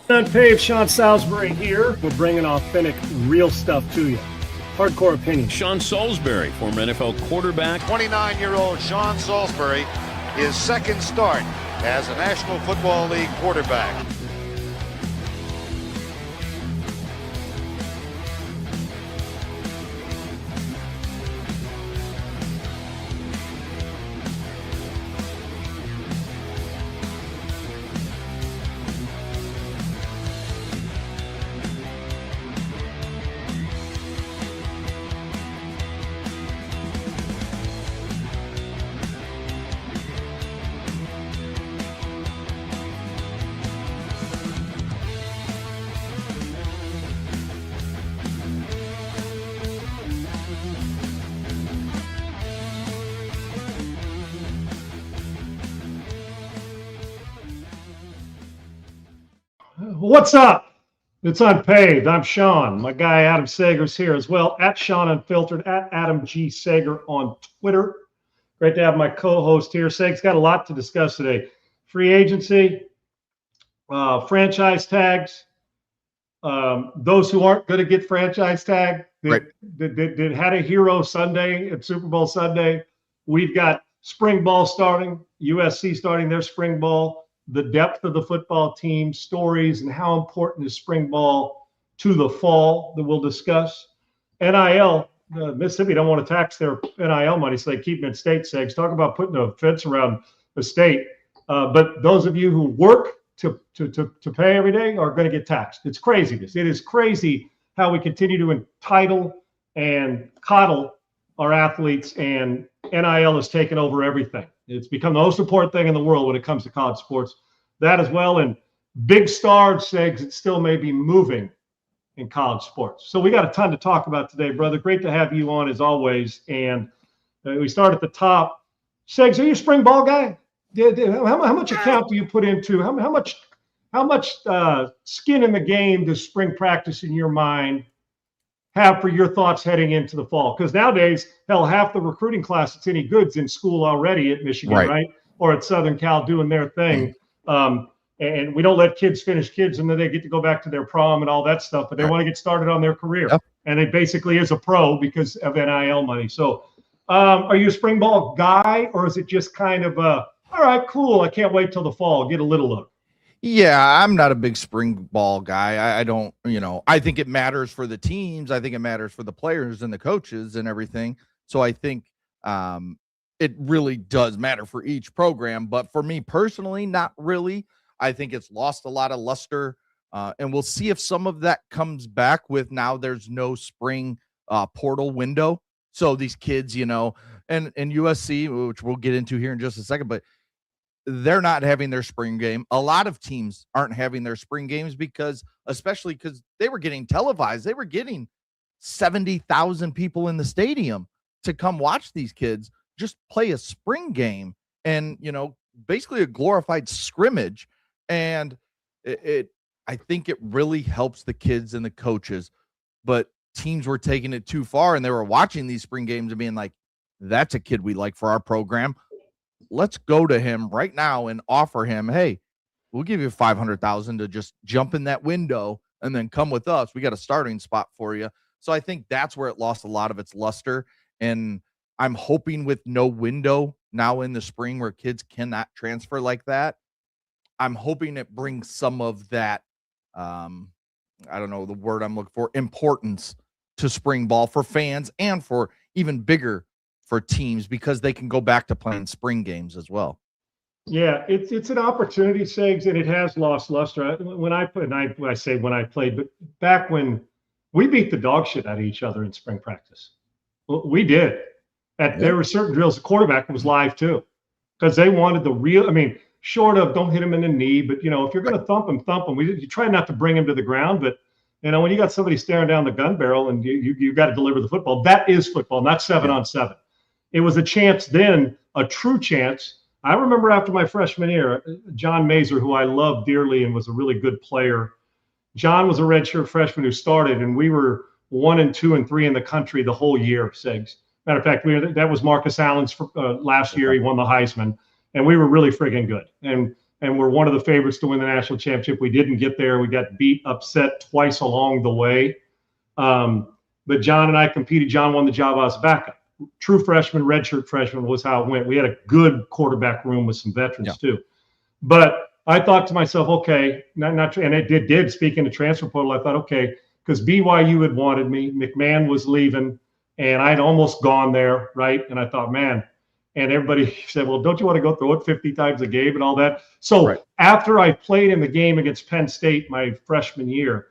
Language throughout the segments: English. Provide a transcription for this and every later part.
UNPAVED, Sean Salisbury here. We're bringing authentic, real stuff to you. Hardcore opinion. Sean Salisbury, former NFL quarterback. 29-year-old Sean Salisbury, his second start as a National Football League quarterback. What's up? It's Unpaved. I'm Sean. My guy Adam Sager's here as well, at Sean Unfiltered, at Adam G. Sager on Twitter. Great to have my co-host here. Sager's got a lot to discuss today. Free agency, franchise tags, those who aren't going to get franchise tag that had a hero Sunday at Super Bowl Sunday. We've got spring ball starting, USC starting their spring ball. The depth of the football team, stories, and how important is spring ball to the fall that we'll discuss. NIL, Mississippi don't want to tax their NIL money, so they keep them in state segs. Talk about putting a fence around the state. But those of you who work to pay every day are going to get taxed. It's craziness. It is crazy how we continue to entitle and coddle our athletes, and NIL has taken over everything. It's become the most important thing in the world when it comes to college sports. That as well, and big star segs, it still may be moving in college sports. So we got a ton to talk about today, brother. Great to have you on as always. And we start at the top. Segs, are you a spring ball guy? How much account do you put into how much skin in the game does spring practice in your mind have for your thoughts heading into the fall? Because nowadays, hell, half the recruiting class that's any good's in school already at Michigan, right? Or at Southern Cal doing their thing. And we don't let kids finish kids, and then they get to go back to their prom and all that stuff, but they want to get started on their career. Yep. And it basically is a pro because of NIL money. So are you a spring ball guy, or is it just kind of all right, cool, I can't wait till the fall, get a little look? Yeah, I'm not a big spring ball guy. I don't, I think it matters for the teams. I think it matters for the players and the coaches and everything. So I think it really does matter for each program. But for me personally, not really. I think it's lost a lot of luster. And we'll see if some of that comes back with now there's no spring portal window. So these kids, and USC, which we'll get into here in just a second, but they're not having their spring game. A lot of teams aren't having their spring games especially because they were getting televised. They were getting 70,000 people in the stadium to come watch these kids just play a spring game and, basically a glorified scrimmage. And I think it really helps the kids and the coaches, but teams were taking it too far and they were watching these spring games and being like, that's a kid we like for our program. Let's go to him right now and offer him, hey, we'll give you $500,000 to just jump in that window and then come with us. We got a starting spot for you. So I think that's where it lost a lot of its luster. And I'm hoping with no window now in the spring where kids cannot transfer like that, I'm hoping it brings some of that, I don't know the word I'm looking for, importance to spring ball for fans and for even bigger for teams, because they can go back to playing spring games as well. Yeah, it's an opportunity, Segs, and it has lost luster. When I played, but back when we beat the dog shit out of each other in spring practice, we did. There were certain drills. The quarterback was live too, because they wanted the real. I mean, short of don't hit him in the knee, but if you're going to thump him. You try not to bring him to the ground, but when you got somebody staring down the gun barrel and you got to deliver the football, that is football, not 7-on-7. It was a chance then, a true chance. I remember after my freshman year, John Mazer, who I love dearly and was a really good player. John was a redshirt freshman who started, and we were 1 and 2 and 3 in the country the whole year, Segs. Matter of fact, that was Marcus Allen's last year. He won the Heisman, and we were really friggin' good. And we're one of the favorites to win the national championship. We didn't get there. We got upset twice along the way. But John and I competed. John won the job. I was backup. True freshman, redshirt freshman was how it went. We had a good quarterback room with some veterans too. But I thought to myself, okay, and it did. Speaking to transfer portal, I thought, okay, because BYU had wanted me, McMahon was leaving, and I'd almost gone there, right? And I thought, man, and everybody said, well, don't you want to go throw it 50 times a game and all that? So after I played in the game against Penn State my freshman year,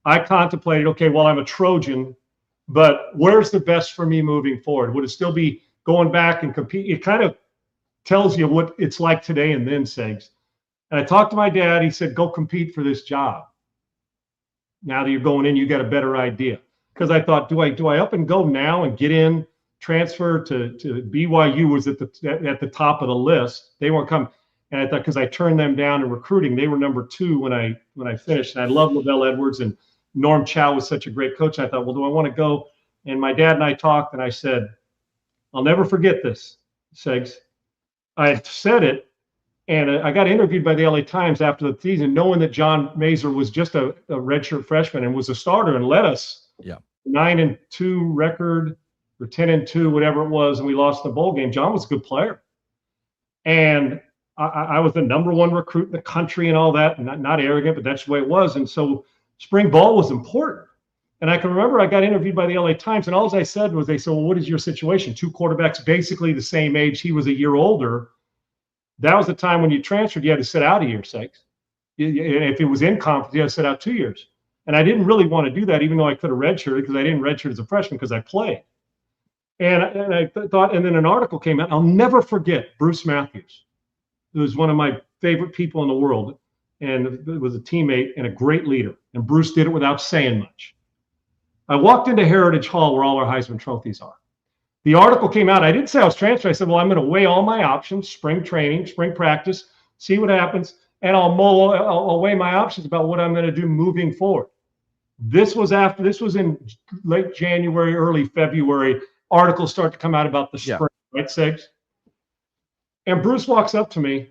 I contemplated, okay, well, I'm a Trojan, but where's the best for me moving forward? Would it still be going back and compete? It kind of tells you what it's like today and then, Segs. And I talked to my dad. He said, go compete for this job. Now that you're going in, you got a better idea. Because I thought, do I up and go now and get in, transfer to BYU was at the top of the list. They weren't coming. And I thought, because I turned them down in recruiting, they were number 2 when I finished. And I love Lavelle Edwards, and Norm Chow was such a great coach. And I thought, well, do I want to go? And my dad and I talked, and I said, I'll never forget this, Segs. I said it, and I got interviewed by the LA Times after the season, knowing that John Mazur was just a redshirt freshman and was a starter and led us 9-2 record or 10-2, whatever it was, and we lost the bowl game. John was a good player. And I was the number 1 recruit in the country and all that, and not arrogant, but that's the way it was. And so spring ball was important. And I can remember I got interviewed by the LA Times, and all I said was, they said, well, what is your situation? 2 quarterbacks basically the same age. He was a year older. That was the time when you transferred, you had to sit out a year, Sakes. If it was in conference, you had to sit out 2 years. And I didn't really want to do that, even though I could have redshirted, because I didn't redshirt as a freshman because I played. And I thought, and then an article came out. I'll never forget Bruce Matthews, who was one of my favorite people in the world, and was a teammate and a great leader. And Bruce did it without saying much. I walked into Heritage Hall, where all our Heisman trophies are. The article came out. I didn't say I was transferring. I said, well, I'm going to weigh all my options, spring training, spring practice, see what happens, and I'll weigh my options about what I'm going to do moving forward. This was in late January, early February. Articles start to come out about the spring, right, Six? And Bruce walks up to me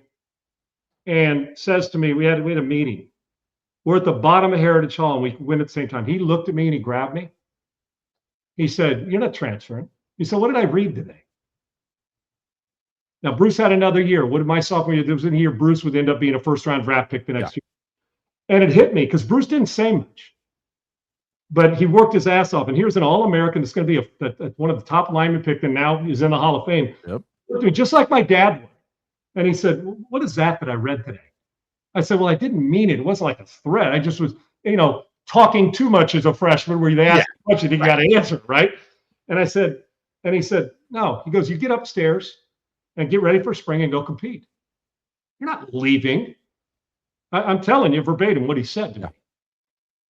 and says to me, we had a meeting. We're at the bottom of Heritage Hall, and we went at the same time. He looked at me and he grabbed me. He said, you're not transferring. He said, what did I read today? Now, Bruce had another year. What did my sophomore year? There was in a year Bruce would end up being a first-round draft pick the next year. And it hit me because Bruce didn't say much. But he worked his ass off. And here's an All-American that's going to be one of the top linemen picked, and now is in the Hall of Fame. Yep. Just like my dad would. And he said, what is that I read today? I said, well, I didn't mean it. It wasn't like a threat. I just was, talking too much as a freshman where they ask a question, you got to answer, right? And he said, no. He goes, you get upstairs and get ready for spring and go compete. You're not leaving. I'm telling you verbatim what he said to me.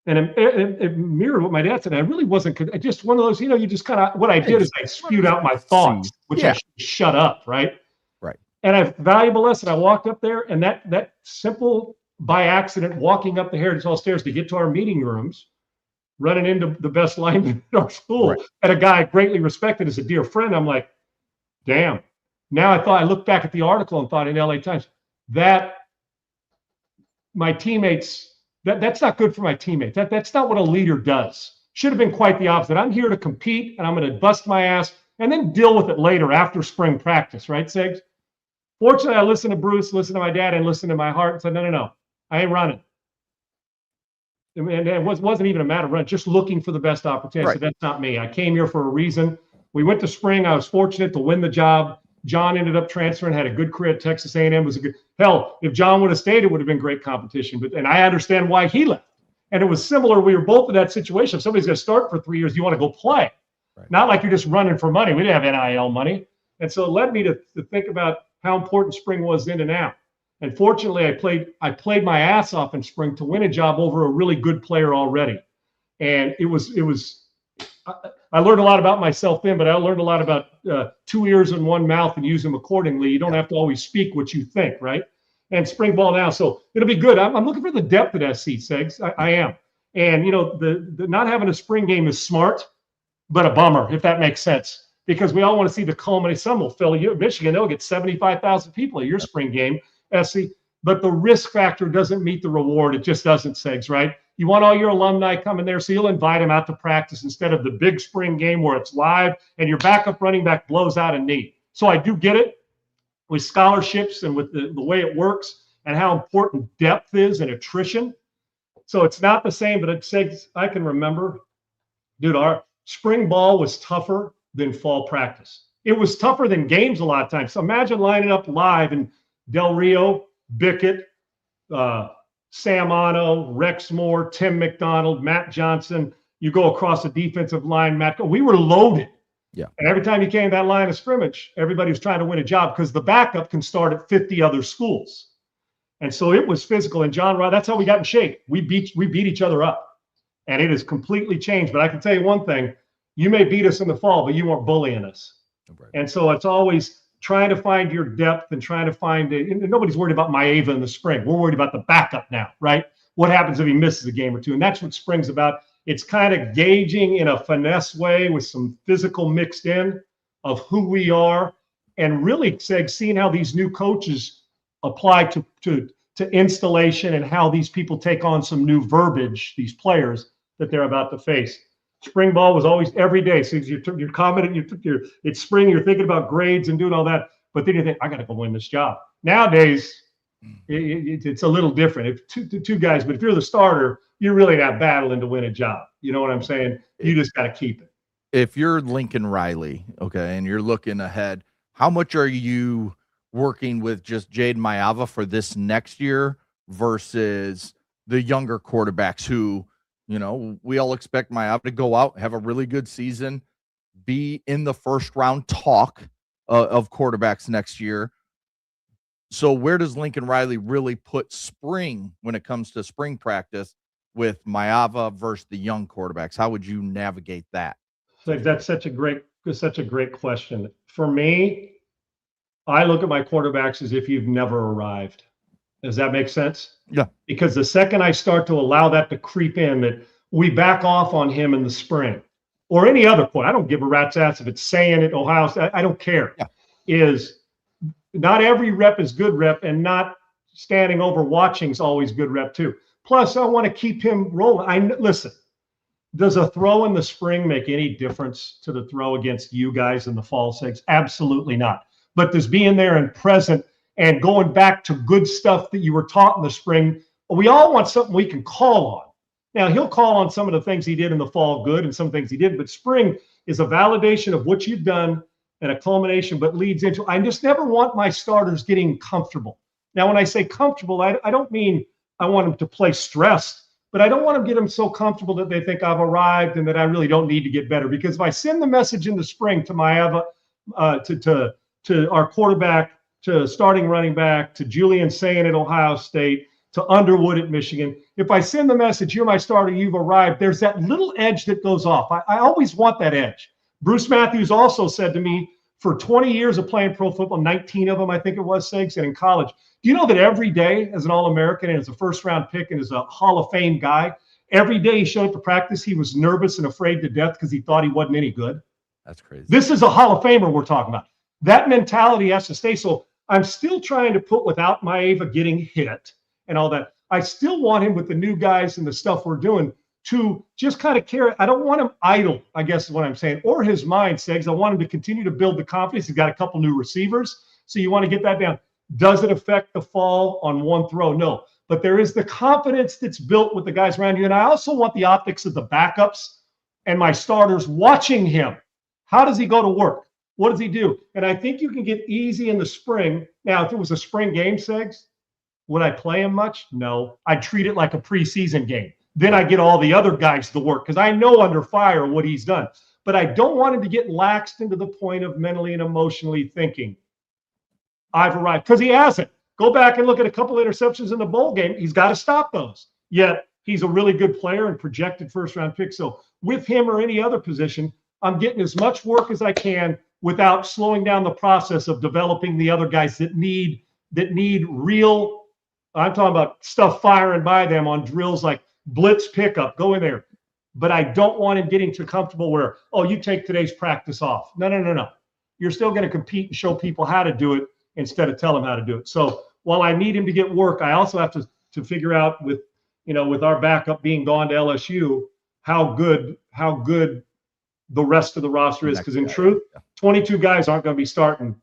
And it mirrored what my dad said. I really wasn't, just one of those, you just kind of, what I did is I spewed out my thoughts, which I should shut up, right? Right. And a valuable lesson, I walked up there, and that simple, by accident, walking up the Heritage Hall stairs to get to our meeting rooms, running into the best lineman in our school, and a guy I greatly respected as a dear friend. I'm like, damn. Now I looked back at the article and thought in LA Times, that my teammates, that's not good for my teammates. That's not what a leader does. Should have been quite the opposite. I'm here to compete, and I'm going to bust my ass and then deal with it later after spring practice, right, Sigs? Fortunately, I listened to Bruce, listened to my dad, and listened to my heart and said, no, I ain't running. And it wasn't even a matter of running, just looking for the best opportunity. So that's not me. I came here for a reason. We went to spring. I was fortunate to win the job. John ended up transferring, had a good career at Texas A&M. Was a good hell. If John would have stayed, it would have been great competition. And I understand why he left. And it was similar. We were both in that situation. If somebody's going to start for 3 years, you want to go play. Not like you're just running for money. We didn't have NIL money. And so it led me to think about how important spring was then and now. And fortunately, I played my ass off in spring to win a job over a really good player already. And it was I learned a lot about myself then, but I learned a lot about 2 ears and 1 mouth and use them accordingly. You don't have to always speak what you think, right? And spring ball now, so it'll be good. I'm looking for the depth at SC, Segs. I am. And, the not having a spring game is smart, but a bummer, if that makes sense. because we all want to see the culmination. Some will fill you. Michigan, they'll get 75,000 people at your spring game, SC. But the risk factor doesn't meet the reward. It just doesn't, Segs, right? You want all your alumni coming there, so you'll invite them out to practice instead of the big spring game where it's live and your backup running back blows out a knee. So I do get it with scholarships and with the way it works and how important depth is and attrition. So it's not the same, but Segs, I can remember, dude, our spring ball was tougher than fall practice. It was tougher than games a lot of times. So imagine lining up live in Del Rio, Bickett, Sam Ono, Rex Moore, Tim McDonald, Matt Johnson. You go across the defensive line, we were loaded. Yeah. And every time you came to that line of scrimmage, everybody was trying to win a job because the backup can start at 50 other schools. And so it was physical. And John Rod, that's how we got in shape. We beat each other up. And it has completely changed. But I can tell you one thing, you may beat us in the fall, but you weren't bullying us. Right. And so it's always trying to find your depth and trying to find it. And nobody's worried about Maeva in the spring. We're worried about the backup now, right? What happens if he misses a game or two? And that's what spring's about. It's kind of gauging in a finesse way with some physical mixed in of who we are, and really seeing how these new coaches apply to installation and how these people take on some new verbiage, these players that they're about to face. Spring ball was always every day. So you're commenting, it's spring, you're thinking about grades and doing all that, but then you think, I got to go win this job. Nowadays, it's a little different. If two guys, but if you're the starter, you're really not battling to win a job. You know what I'm saying? You just got to keep it. If you're Lincoln Riley, okay, and you're looking ahead, how much are you working with just Jade Maeva for this next year versus the younger quarterbacks who, you know, we all expect Maeva to go out, have a really good season, be in the first round talk of quarterbacks next year. So where does Lincoln Riley really put spring when it comes to spring practice with Maeva versus the young quarterbacks? How would you navigate that? So that's such a great question. For me, I look at my quarterbacks as if you've never arrived. Does that make sense? Yeah. Because the second I start to allow that to creep in, that we back off on him in the spring or any other point, I don't give a rat's ass if it's saying it, Ohio State, I don't care. Yeah. Is not every rep is good rep, and not standing over watching is always good rep too. Plus, I want to keep him rolling. Listen, does a throw in the spring make any difference to the throw against you guys in the fall, Segs? Absolutely not. But does being there and present and going back to good stuff that you were taught in the spring, we all want something we can call on. Now, he'll call on some of the things he did in the fall good and some things he didn't, but spring is a validation of what you've done and a culmination, but leads into, I just never want my starters getting comfortable. Now, when I say comfortable, I don't mean I want them to play stressed, but I don't want to get them so comfortable that they think I've arrived and that I really don't need to get better. Because if I send the message in the spring to Maeva, to our quarterback, to starting running back, to Julian Sayin at Ohio State, to Underwood at Michigan, if I send the message, you're my starter, you've arrived, there's that little edge that goes off. I always want that edge. Bruce Matthews also said to me, for 20 years of playing pro football, 19 of them, I think it was, Segs, and in college, do you know that every day as an All-American and as a first-round pick and as a Hall of Fame guy, every day he showed up to practice, he was nervous and afraid to death because he thought he wasn't any good? That's crazy. This is a Hall of Famer we're talking about. That mentality has to stay. So I'm still trying to put, without Maeva getting hit and all that, I still want him with the new guys and the stuff we're doing to just kind of carry. I don't want him idle, I guess is what I'm saying, or his mind, Segs. I want him to continue to build the confidence. He's got a couple new receivers, so you want to get that down. Does it affect the fall on one throw? No. But there is the confidence that's built with the guys around you. And I also want the optics of the backups and my starters watching him. How does he go to work? What does he do? And I think you can get easy in the spring. Now, if it was a spring game, Segs, would I play him much? No. I'd treat it like a preseason game. Then I get all the other guys to work because I know under fire what he's done. But I don't want him to get laxed into the point of mentally and emotionally thinking, I've arrived. Because he hasn't. Go back and look at a couple interceptions in the bowl game. He's got to stop those. Yet he's a really good player and projected first-round pick. So with him or any other position, I'm getting as much work as I can without slowing down the process of developing the other guys that need real, I'm talking about stuff firing by them on drills like blitz pickup, go in there, but I don't want him getting too comfortable where, oh, you take today's practice off. No. You're still going to compete and show people how to do it instead of tell them how to do it. So while I need him to get work, I also have to figure out with our backup being gone to LSU, how good the rest of the roster is. Because in truth, 22 guys aren't going to be starting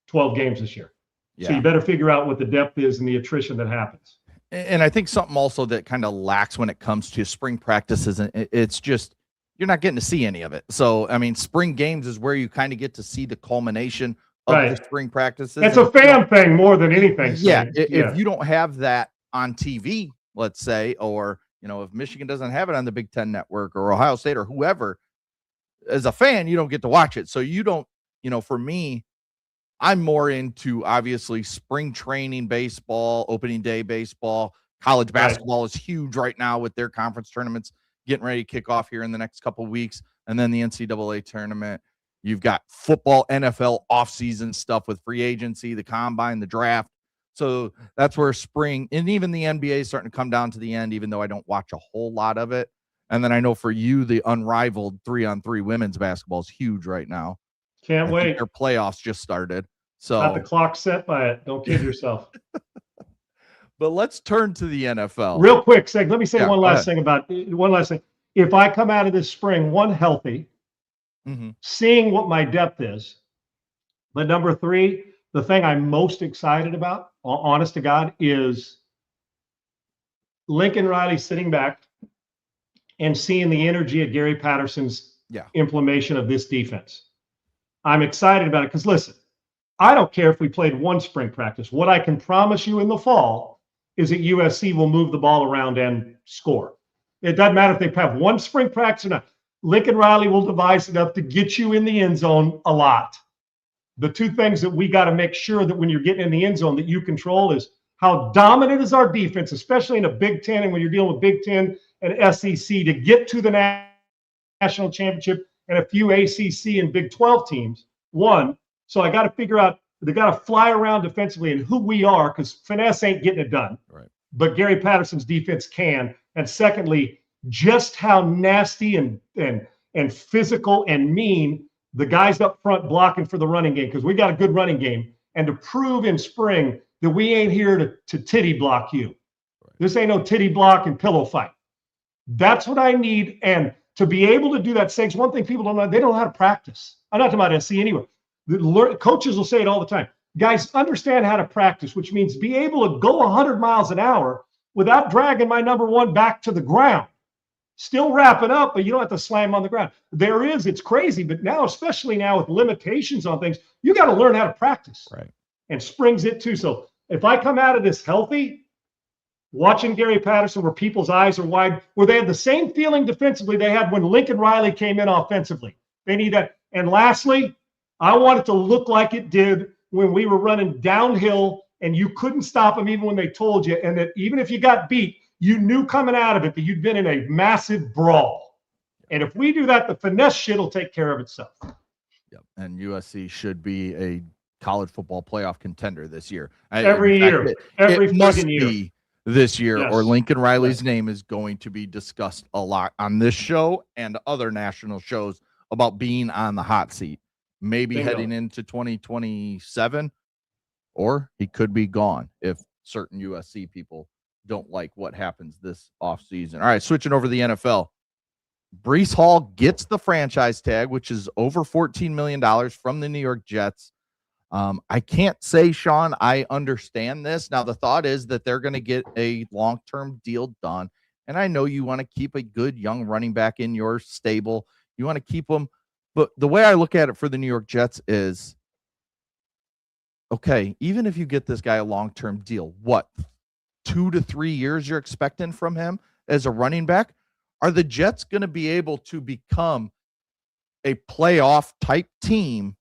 12 games this year. Yeah. So you better figure out what the depth is and the attrition that happens. And I think something also that kind of lacks when it comes to spring practices, and it's just you're not getting to see any of it. So, I mean, spring games is where you kind of get to see the culmination of the spring practices. It's a fan thing more than anything. Yeah. If you don't have that on TV, let's say, or, if Michigan doesn't have it on the Big Ten network or Ohio State or whoever, as a fan, you don't get to watch it. So you don't, for me, I'm more into obviously spring training baseball, opening day baseball. College basketball is huge right now with their conference tournaments getting ready to kick off here in the next couple of weeks. And then the NCAA tournament. You've got football, NFL offseason stuff with free agency, the combine, the draft. So that's where spring and even the NBA is starting to come down to the end, even though I don't watch a whole lot of it. And then I know for you, the unrivaled 3-on-3 women's basketball is huge right now. Can't wait. Their playoffs just started. So got the clock set by it. Don't kid yourself. But let's turn to the NFL. Real quick, Seg, let me say one last thing. If I come out of this spring, healthy, seeing what my depth is, but number 3, the thing I'm most excited about, honest to God, is Lincoln Riley sitting back and seeing the energy of Gary Patterson's implementation of this defense. I'm excited about it because, listen, I don't care if we played one spring practice. What I can promise you in the fall is that USC will move the ball around and score. It doesn't matter if they have one spring practice or not. Lincoln Riley will devise enough to get you in the end zone a lot. The 2 things that we got to make sure that when you're getting in the end zone that you control is how dominant is our defense, especially in a Big Ten and when you're dealing with Big Ten and SEC to get to the national championship and a few ACC and Big 12 teams. So I got to figure out, they got to fly around defensively and who we are because finesse ain't getting it done. Right. But Gary Patterson's defense can. And secondly, just how nasty and physical and mean the guys up front blocking for the running game, because we got a good running game. And to prove in spring that we ain't here to titty block you. Right. This ain't no titty block and pillow fight. That's what I need. And to be able to do that, Segs, one thing people don't know, they don't know how to practice. I'm not talking about SC anyway. Coaches will say it all the time. Guys, understand how to practice, which means be able to go 100 miles an hour without dragging my number 1 back to the ground. Still wrapping up, but you don't have to slam on the ground. It's crazy, but now, especially now with limitations on things, you got to learn how to practice. Right. And spring's it too. So if I come out of this healthy, watching Gary Patterson where people's eyes are wide, where they have the same feeling defensively they had when Lincoln Riley came in offensively. They need that. And lastly, I want it to look like it did when we were running downhill and you couldn't stop them even when they told you. And that even if you got beat, you knew coming out of it that you'd been in a massive brawl. And if we do that, the finesse shit will take care of itself. Yep. And USC should be a college football playoff contender this year. Every year. Every must year. Be this year, yes. Or Lincoln Riley's name is going to be discussed a lot on this show and other national shows about being on the hot seat. Maybe heading into 2027, or he could be gone if certain USC people don't like what happens this offseason. All right, switching over to the NFL. Breece Hall gets the franchise tag, which is over $14 million from the New York Jets. I can't say, Sean, I understand this. Now, the thought is that they're going to get a long-term deal done, and I know you want to keep a good young running back in your stable. You want to keep them. But the way I look at it for the New York Jets is, okay, even if you get this guy a long-term deal, what, 2 to 3 years you're expecting from him as a running back? Are the Jets going to be able to become a playoff type team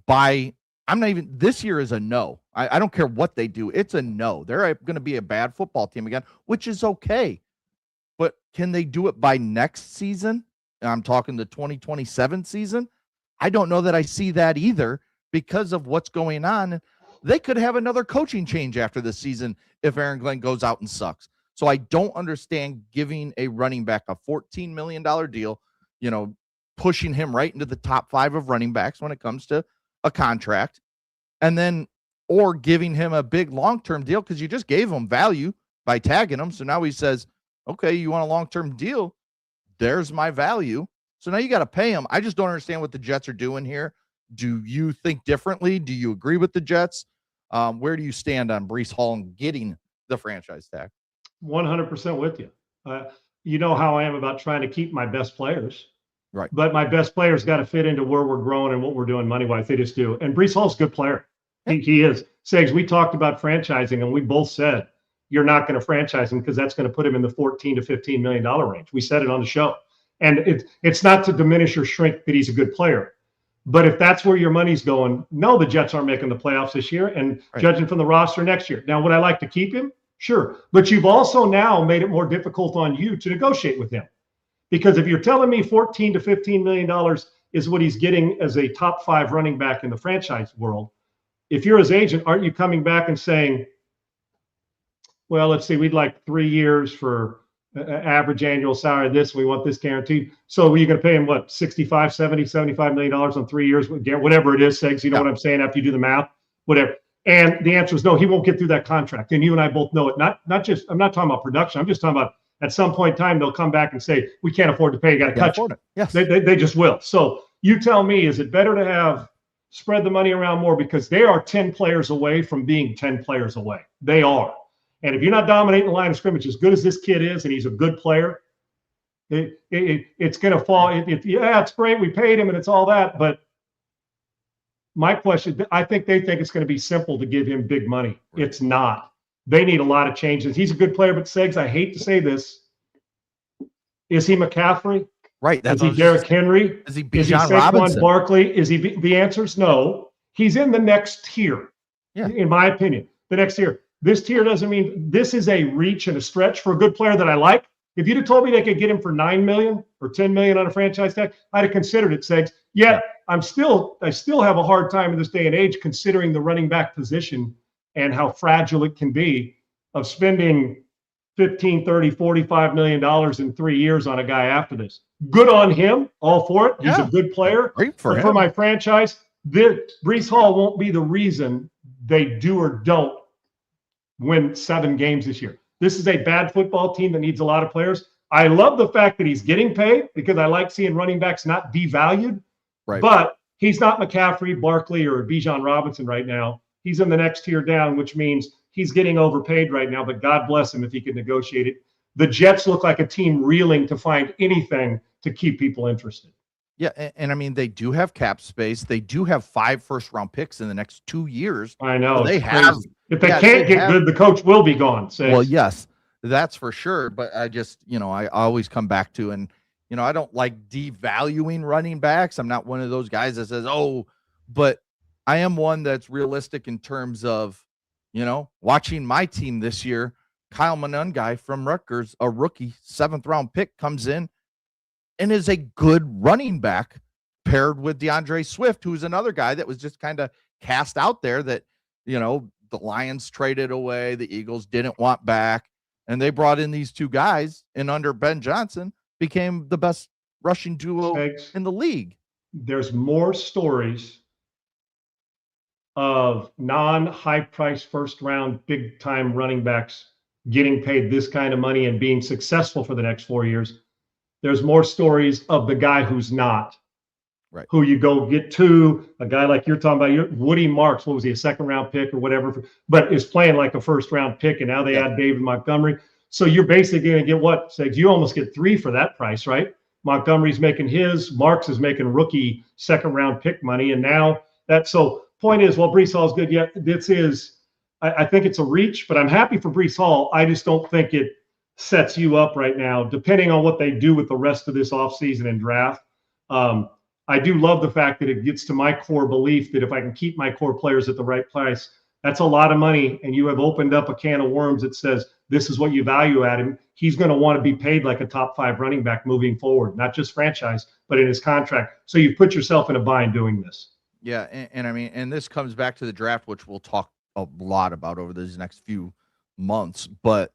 this year is a no. I don't care what they do. It's a no. They're going to be a bad football team again, which is okay. But can they do it by next season? I'm talking the 2027 season. I don't know that I see that either because of what's going on. They could have another coaching change after this season if Aaron Glenn goes out and sucks. So I don't understand giving a running back a $14 million deal, pushing him right into the top 5 of running backs when it comes to a contract, and then or giving him a big long-term deal because you just gave him value by tagging him. So now he says, okay, you want a long-term deal? There's my value. So now you got to pay him. I just don't understand what the Jets are doing here. Do you think differently? Do you agree with the Jets? Where do you stand on Breece Hall and getting the franchise tag? 100% with you. You know how I am about trying to keep my best players. Right. But my best players got to fit into where we're growing and what we're doing money-wise. They just do. And Breece Hall's a good player. Yeah. He is. Segs, we talked about franchising, and we both said you're not going to franchise him because that's going to put him in the $14 to $15 million range. We said it on the show. And it's not to diminish or shrink that he's a good player. But if that's where your money's going, no, the Jets aren't making the playoffs this year, and judging from the roster next year. Now, would I like to keep him? Sure. But you've also now made it more difficult on you to negotiate with him. Because if you're telling me $14 to $15 million is what he's getting as a top 5 running back in the franchise world, if you're his agent, aren't you coming back and saying, well, let's see, we'd like 3 years for average annual salary of this, we want this guaranteed. So are you going to pay him, what, 65, 70, $75 million on 3 years, whatever it is, Segs, you know what I'm saying, after you do the math, whatever. And the answer is no, he won't get through that contract. And you and I both know it. Not just, I'm not talking about production. I'm just talking about at some point in time, they'll come back and say, we can't afford to pay, you got to cut it. Yes. They just will. So you tell me, is it better to have spread the money around more, because they are 10 players away from being 10 players away. They are. And if you're not dominating the line of scrimmage, as good as this kid is, and he's a good player, it's going to fall. Yeah, it's great. We paid him and it's all that. But my question, I think they think it's going to be simple to give him big money. Right. It's not. They need a lot of changes. He's a good player, but Segs, I hate to say this. Is he McCaffrey? Right. Is he Derrick Henry? Is he Saquon Robinson? Barkley? Is he? The answer is no. He's in the next tier, in my opinion. The next tier. This tier doesn't mean this is a reach and a stretch for a good player that I like. If you'd have told me they could get him for $9 million or $10 million on a franchise tag, I'd have considered it, Segs. Yet I still have a hard time in this day and age considering the running back position and how fragile it can be of spending $15, $30, $45 million in 3 years on a guy after this. Good on him, all for it. He's a good player. Great for him. For my franchise, Breece Hall won't be the reason they do or don't win 7 games this year. This is a bad football team that needs a lot of players. I love the fact that he's getting paid because I like seeing running backs not devalued. Right. But he's not McCaffrey, Barkley, or Bijan Robinson right now. He's in the next tier down, which means he's getting overpaid right now, but God bless him if he can negotiate it. The Jets look like a team reeling to find anything to keep people interested. Yeah, and I mean, they do have cap space. They do have 5 first-round picks in the next 2 years. I know. So they have. If they can't get good, the coach will be gone. Well, yes, that's for sure. But I just, I always come back to, and, I don't like devaluing running backs. I'm not one of those guys that says, oh, but I am one that's realistic in terms of, watching my team this year. Kyle Monangai from Rutgers, a rookie 7th-round pick, comes in and is a good running back paired with DeAndre Swift, who's another guy that was just kind of cast out there that, the Lions traded away, the Eagles didn't want back, and they brought in these 2 guys, and under Ben Johnson became the best rushing duo in the league. There's more stories of non-high price first-round big-time running backs getting paid this kind of money and being successful for the next 4 years. There's more stories of the guy who's not. Right. Who you go get to, a guy like you're talking about, Woody Marks, what was he, a 2nd-round pick or whatever, but is playing like a 1st-round pick, and now they add David Montgomery. So you're basically going to get what? Segs, you almost get 3 for that price, right? Montgomery's making his, Marks is making rookie 2nd-round pick money, and now that, so point is, well, Breece Hall's good. Yeah, this is, I think it's a reach, but I'm happy for Breece Hall. I just don't think it sets you up right now, depending on what they do with the rest of this offseason and draft. I do love the fact that it gets to my core belief that if I can keep my core players at the right price, that's a lot of money. And you have opened up a can of worms that says, this is what you value at him. He's going to want to be paid like a top 5 running back moving forward, not just franchise, but in his contract. So you put yourself in a bind doing this. Yeah. And I mean, and this comes back to the draft, which we'll talk a lot about over these next few months, but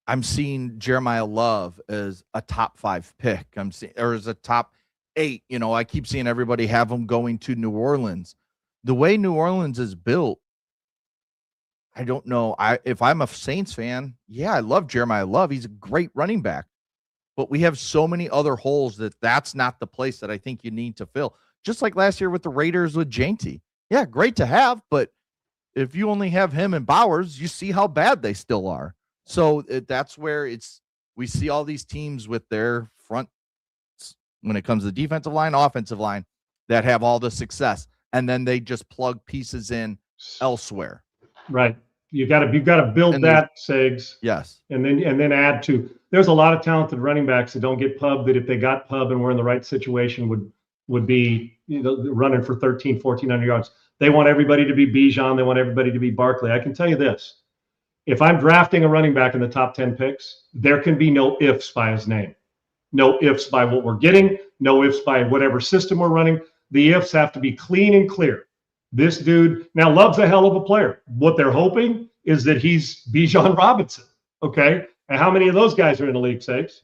I'm seeing Jeremiah Love as a top 5 pick. I'm seeing, or as a top 8. I keep seeing everybody have him going to New Orleans. The way New Orleans is built, I don't know. If I'm a Saints fan, yeah, I love Jeremiah Love. He's a great running back. But we have so many other holes that's not the place that I think you need to fill. Just like last year with the Raiders with Janty. Yeah, great to have, but if you only have him and Bowers, you see how bad they still are. So that's where we see all these teams with their front, when it comes to the defensive line, offensive line, that have all the success, and then they just plug pieces in elsewhere. Right. You got to build that, Segs. Yes. And then add to. There's a lot of talented running backs that don't get pub, that if they got pub and were in the right situation would be running for 1,400 yards. They want everybody to be Bijan. They want everybody to be Barkley. I can tell you this. If I'm drafting a running back in the top 10 picks, there can be no ifs by his name. No ifs by what we're getting. No ifs by whatever system we're running. The ifs have to be clean and clear. This dude now Love's a hell of a player. What they're hoping is that he's Bijan Robinson. Okay. And how many of those guys are in the league, Sakes?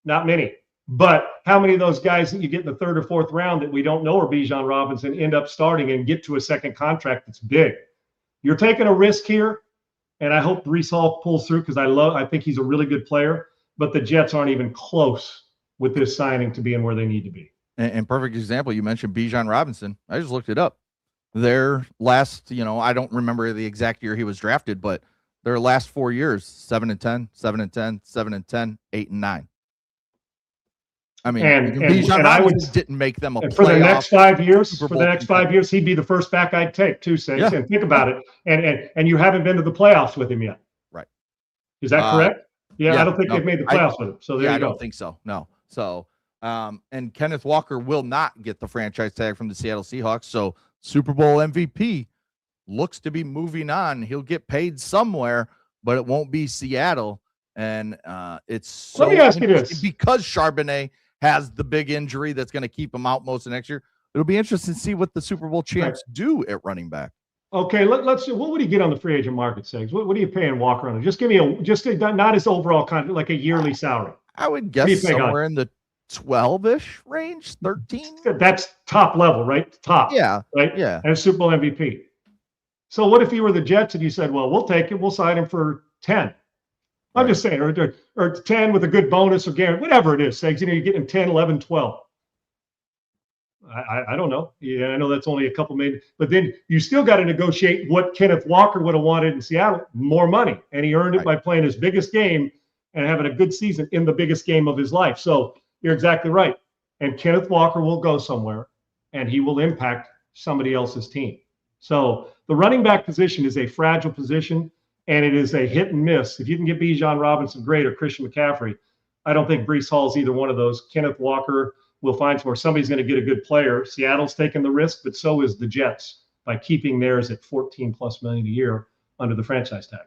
Not many. But how many of those guys that you get in the 3rd or 4th round that we don't know are Bijan Robinson end up starting and get to a second contract that's big? You're taking a risk here, and I hope Breece Hall pulls through because I think he's a really good player, but the Jets aren't even close with this signing to being where they need to be. And perfect example, you mentioned Bijan Robinson. I just looked it up. Their last, I don't remember the exact year he was drafted, but their last 4 years, 7-10, 7-10, 7-10, 8-9. I mean, Bijan Robinson didn't make them a playoff. For the next 5 years, he'd be the first back I'd take too, Saints. Yeah. And think about it. And you haven't been to the playoffs with him yet. Right. Is that correct? Yeah, I don't think they've made the playoffs with him. So there you go. I don't think so. No. So, and Kenneth Walker will not get the franchise tag from the Seattle Seahawks. So Super Bowl MVP looks to be moving on. He'll get paid somewhere, but it won't be Seattle. And it's so, let me ask you this, because Charbonnet has the big injury that's going to keep him out most of next year. It'll be interesting to see what the Super Bowl champs do at running back. Okay, let's see. What would he get on the free agent market, Segs? What are you paying Walker on? Just give me not his overall contract, like a yearly salary. I would guess somewhere in the 12-ish range, 13. That's top level, right? Top. Yeah. Right? Yeah. And Super Bowl MVP. So what if you were the Jets and you said, well, we'll take it. We'll sign him for 10. I'm just saying, or 10 with a good bonus or guarantee, whatever it is, Segs. You're getting 10, 11, 12. I don't know. Yeah, I know that's only a couple million, but then you still got to negotiate what Kenneth Walker would have wanted in Seattle, more money. And he earned it by playing his biggest game and having a good season in the biggest game of his life. So you're exactly right. And Kenneth Walker will go somewhere and he will impact somebody else's team. So the running back position is a fragile position and it is a hit and miss. If you can get Bijan Robinson, great, or Christian McCaffrey, I don't think Breece Hall is either one of those. Kenneth Walker will find somewhere. Somebody's going to get a good player. Seattle's taking the risk, but so is the Jets by keeping theirs at $14+ million a year under the franchise tag.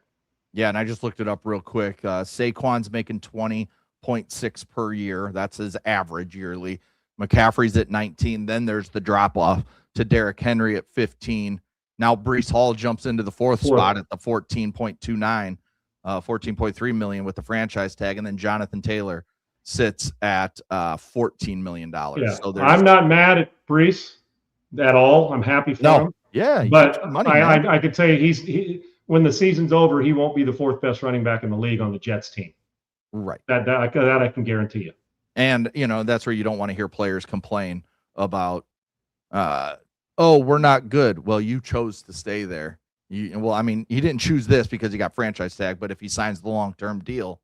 Yeah, and I just looked it up real quick. Saquon's making 20.6 per year. That's his average yearly. McCaffrey's at 19. Then there's the drop-off to Derrick Henry at 15. Now Breece Hall jumps into the fourth spot at the 14.29, 14.3 million with the franchise tag, and then Jonathan Taylor sits at $14 million. Yeah. So I'm not mad at Breece at all. I'm happy for him. Yeah, but I could tell you when the season's over, he won't be the 4th best running back in the league on the Jets team. Right. That I can guarantee you. And that's where you don't want to hear players complain about we're not good. Well, you chose to stay there. He didn't choose this because he got franchise tag, but if he signs the long-term deal,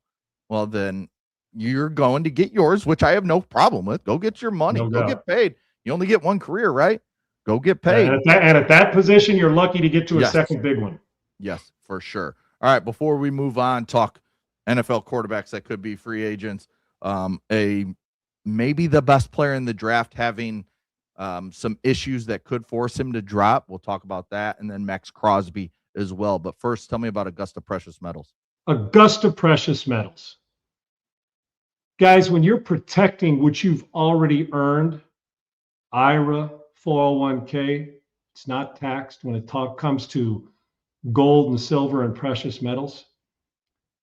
well, then you're going to get yours, which I have no problem with. Go get your money. Go get paid. You only get one career, right? Go get paid. And at that position, you're lucky to get to a second big one. Yes, for sure. All right, before we move on, talk NFL quarterbacks that could be free agents. Maybe the best player in the draft having some issues that could force him to drop. We'll talk about that. And then Maxx Crosby as well. But first, tell me about Augusta Precious Metals. Augusta Precious Metals. Guys, when you're protecting what you've already earned, IRA, 401k, it's not taxed when it comes to gold and silver and precious metals.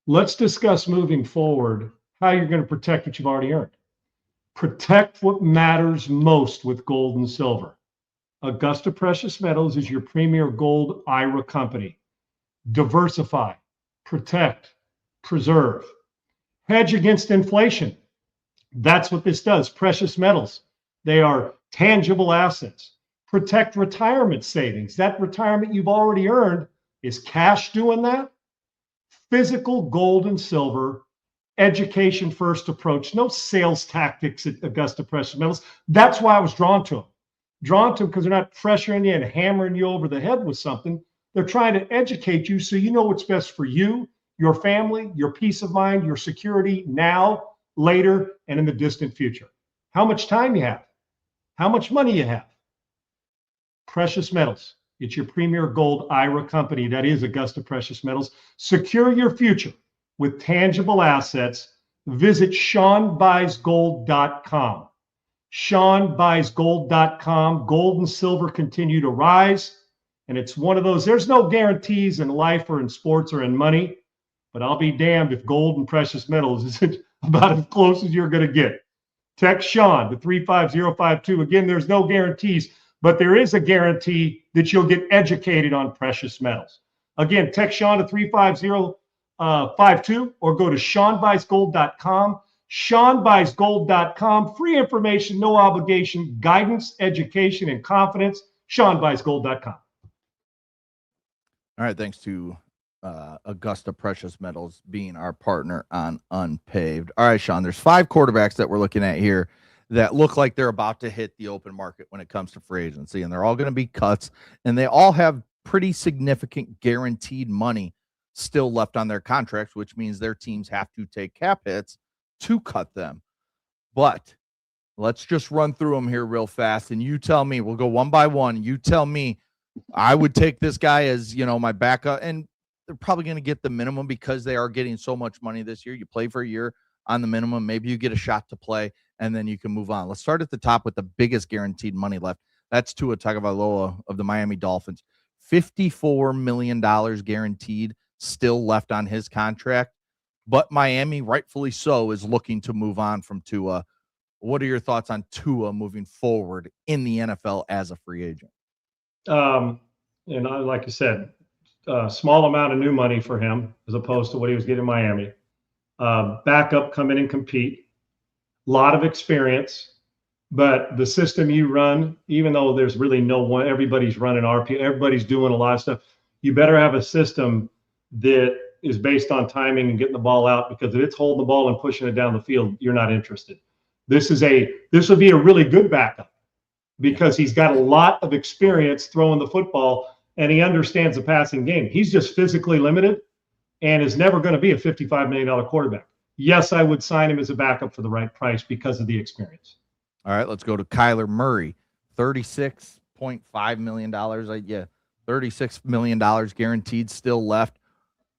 Let's discuss moving forward how you're going to protect what you've already earned. Protect what matters most with gold and silver. Augusta Precious Metals is your premier gold IRA company. Diversify, protect, preserve, hedge against inflation. That's what this does. Precious metals, they are tangible assets. Protect retirement savings. That retirement you've already earned, is cash doing that? Physical gold and silver, education first approach, no sales tactics at Augusta Precious Metals. That's why I was drawn to them. Drawn to them because they're not pressuring you and hammering you over the head with something. They're trying to educate you so you know what's best for you, your family, your peace of mind, your security now, later, and in the distant future. How much time you have, how much money you have. Precious Metals. It's your premier gold IRA company. That is Augusta Precious Metals. Secure your future with tangible assets. Visit SeanBuysGold.com. SeanBuysGold.com. Gold and silver continue to rise. And it's one of those, there's no guarantees in life or in sports or in money, but I'll be damned if gold and precious metals isn't about as close as you're going to get. Text Sean to 35052. Again, there's no guarantees, but there is a guarantee that you'll get educated on precious metals. Again, text Sean to 35052 or go to SeanBuysGold.com. SeanBuysGold.com. Free information, no obligation, guidance, education, and confidence. SeanBuysGold.com. All right, thanks to Augusta Precious Metals being our partner on Unpaved. All right, Sean, there's 5 quarterbacks that we're looking at here that look like they're about to hit the open market when it comes to free agency, and they're all going to be cuts, and they all have pretty significant guaranteed money still left on their contracts, which means their teams have to take cap hits to cut them. But let's just run through them here real fast, and you tell me, we'll go one by one. You tell me, I would take this guy as, my backup, and they're probably going to get the minimum because they are getting so much money this year. You play for a year on the minimum. Maybe you get a shot to play, and then you can move on. Let's start at the top with the biggest guaranteed money left. That's Tua Tagovailoa of the Miami Dolphins. $54 million guaranteed still left on his contract, but Miami, rightfully so, is looking to move on from Tua. What are your thoughts on Tua moving forward in the NFL as a free agent? Like you said, small amount of new money for him as opposed to what he was getting in Miami. Backup, come in and compete. A lot of experience, but the system you run, even though there's really no one, everybody's running RP, everybody's doing a lot of stuff. You better have a system that is based on timing and getting the ball out, because if it's holding the ball and pushing it down the field, you're not interested. This would be a really good backup, because he's got a lot of experience throwing the football and he understands the passing game. He's just physically limited and is never going to be a $55 million quarterback. Yes, I would sign him as a backup for the right price because of the experience. All right, let's go to Kyler Murray, $36.5 million. $36 million guaranteed still left.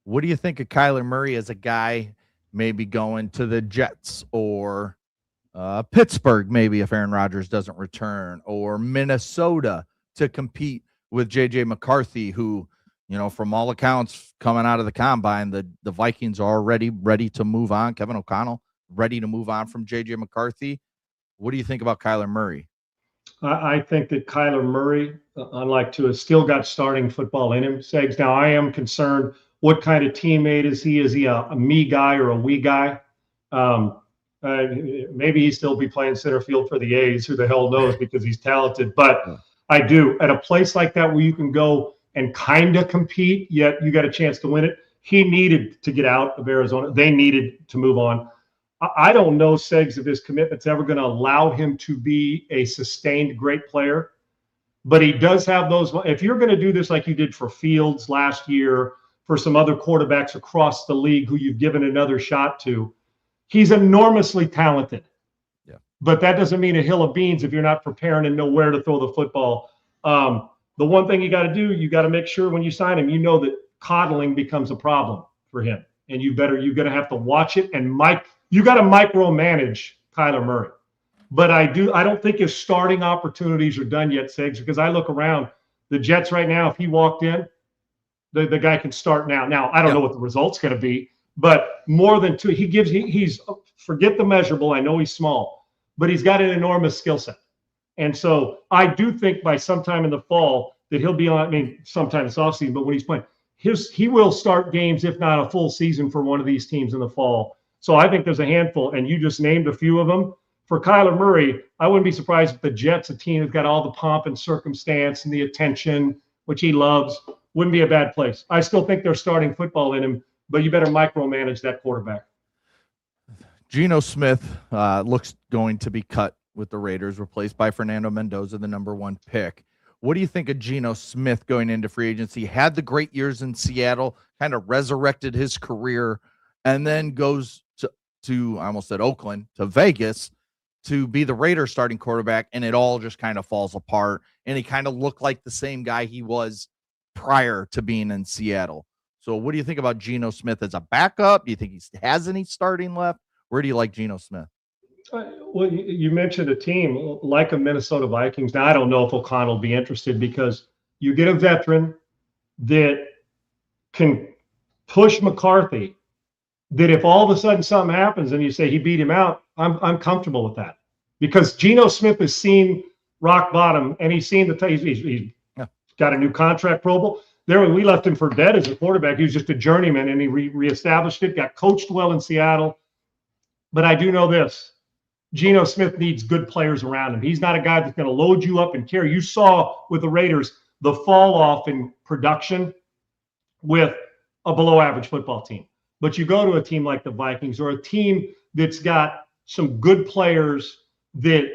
What do you think of Kyler Murray as a guy maybe going to the Jets or Pittsburgh, maybe if Aaron Rodgers doesn't return, or Minnesota to compete with J.J. McCarthy, who, from all accounts coming out of the combine, the Vikings are already ready to move on. Kevin O'Connell ready to move on from J.J. McCarthy. What do you think about Kyler Murray? I think that Kyler Murray, unlike Tua, still got starting football in him. Segs. Now, I am concerned, what kind of teammate is he? Is he a me guy or a we guy? Maybe he still be playing center field for the A's. Who the hell knows, because he's talented. But I do. At a place like that where you can go and kind of compete, yet you got a chance to win it, he needed to get out of Arizona. They needed to move on. I don't know, Segs, if his commitment's ever going to allow him to be a sustained great player. But he does have those. If you're going to do this like you did for Fields last year, for some other quarterbacks across the league who you've given another shot to, he's enormously talented. Yeah. But that doesn't mean a hill of beans if you're not preparing and know where to throw the football. The one thing you got to do, you got to make sure when you sign him, you know that coddling becomes a problem for him. And you're going to have to watch it. And you got to micromanage Kyler Murray. But I don't think his starting opportunities are done yet, Segs, because I look around the Jets right now. If he walked in, the guy can start now. Now, I don't know what the result's going to be, but more than two. He's forget the measurable. I know he's small, but he's got an enormous skill set. And so I do think by sometime in the fall that he'll be on, I mean, sometime this offseason, but when he's playing, he will start games, if not a full season, for one of these teams in the fall. So I think there's a handful, and you just named a few of them. For Kyler Murray, I wouldn't be surprised if the Jets, a team that's got all the pomp and circumstance and the attention, which he loves, wouldn't be a bad place. I still think they're starting football in him, but you better micromanage that quarterback. Geno Smith looks going to be cut with the Raiders, replaced by Fernando Mendoza, the #1 pick. What do you think of Geno Smith going into free agency? Had the great years in Seattle, kind of resurrected his career, and then goes to I almost said Oakland, to Vegas, to be the Raiders starting quarterback, and it all just kind of falls apart. And he kind of looked like the same guy he was prior to being in Seattle. So what do you think about Geno Smith as a backup? Do you think he has any starting left? Where do you like Geno Smith? Well, you mentioned a team like a Minnesota Vikings. Now, I don't know if O'Connell will be interested because you get a veteran that can push McCarthy, that if all of a sudden something happens and you say he beat him out, I'm comfortable with that. Because Geno Smith has seen rock bottom, and he's seen he's got a new contract, Pro Bowl. There, when we left him for dead as a quarterback, he was just a journeyman, and he reestablished it, got coached well in Seattle. But I do know this. Geno Smith needs good players around him. He's not a guy that's going to load you up and carry. You saw with the Raiders the fall off in production with a below average football team. But you go to a team like the Vikings or a team that's got some good players that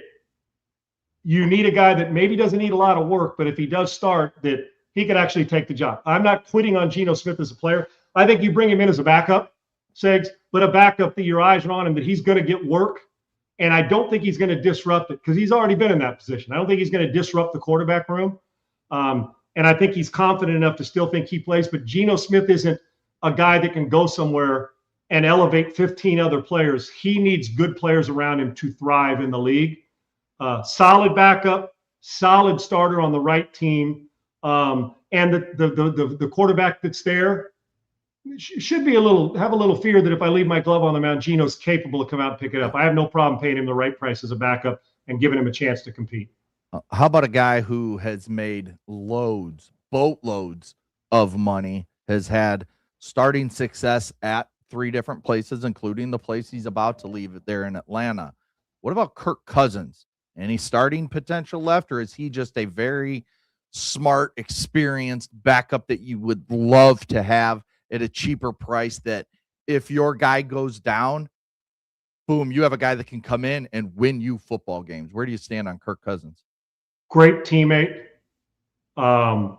you need a guy that maybe doesn't need a lot of work, but if he does start, that he could actually take the job. I'm not quitting on Geno Smith as a player. I think you bring him in as a backup, Segs, but a backup that your eyes are on him, that he's going to get work. And I don't think he's going to disrupt it because he's already been in that position. I don't think he's going to disrupt the quarterback room. And I think he's confident enough to still think he plays. But Geno Smith isn't a guy that can go somewhere and elevate 15 other players. He needs good players around him to thrive in the league. Solid backup, solid starter on the right team. And the quarterback that's there should be have a little fear that if I leave my glove on the mound, Geno's capable of coming out and pick it up. I have no problem paying him the right price as a backup and giving him a chance to compete. How about a guy who has made boatloads of money, has had starting success at 3 different places, including the place he's about to leave there in Atlanta? What about Kirk Cousins? Any starting potential left, or is he just a very smart, experienced backup that you would love to have at a cheaper price, that if your guy goes down, boom, you have a guy that can come in and win you football games? Where do you stand on Kirk Cousins? Great teammate. I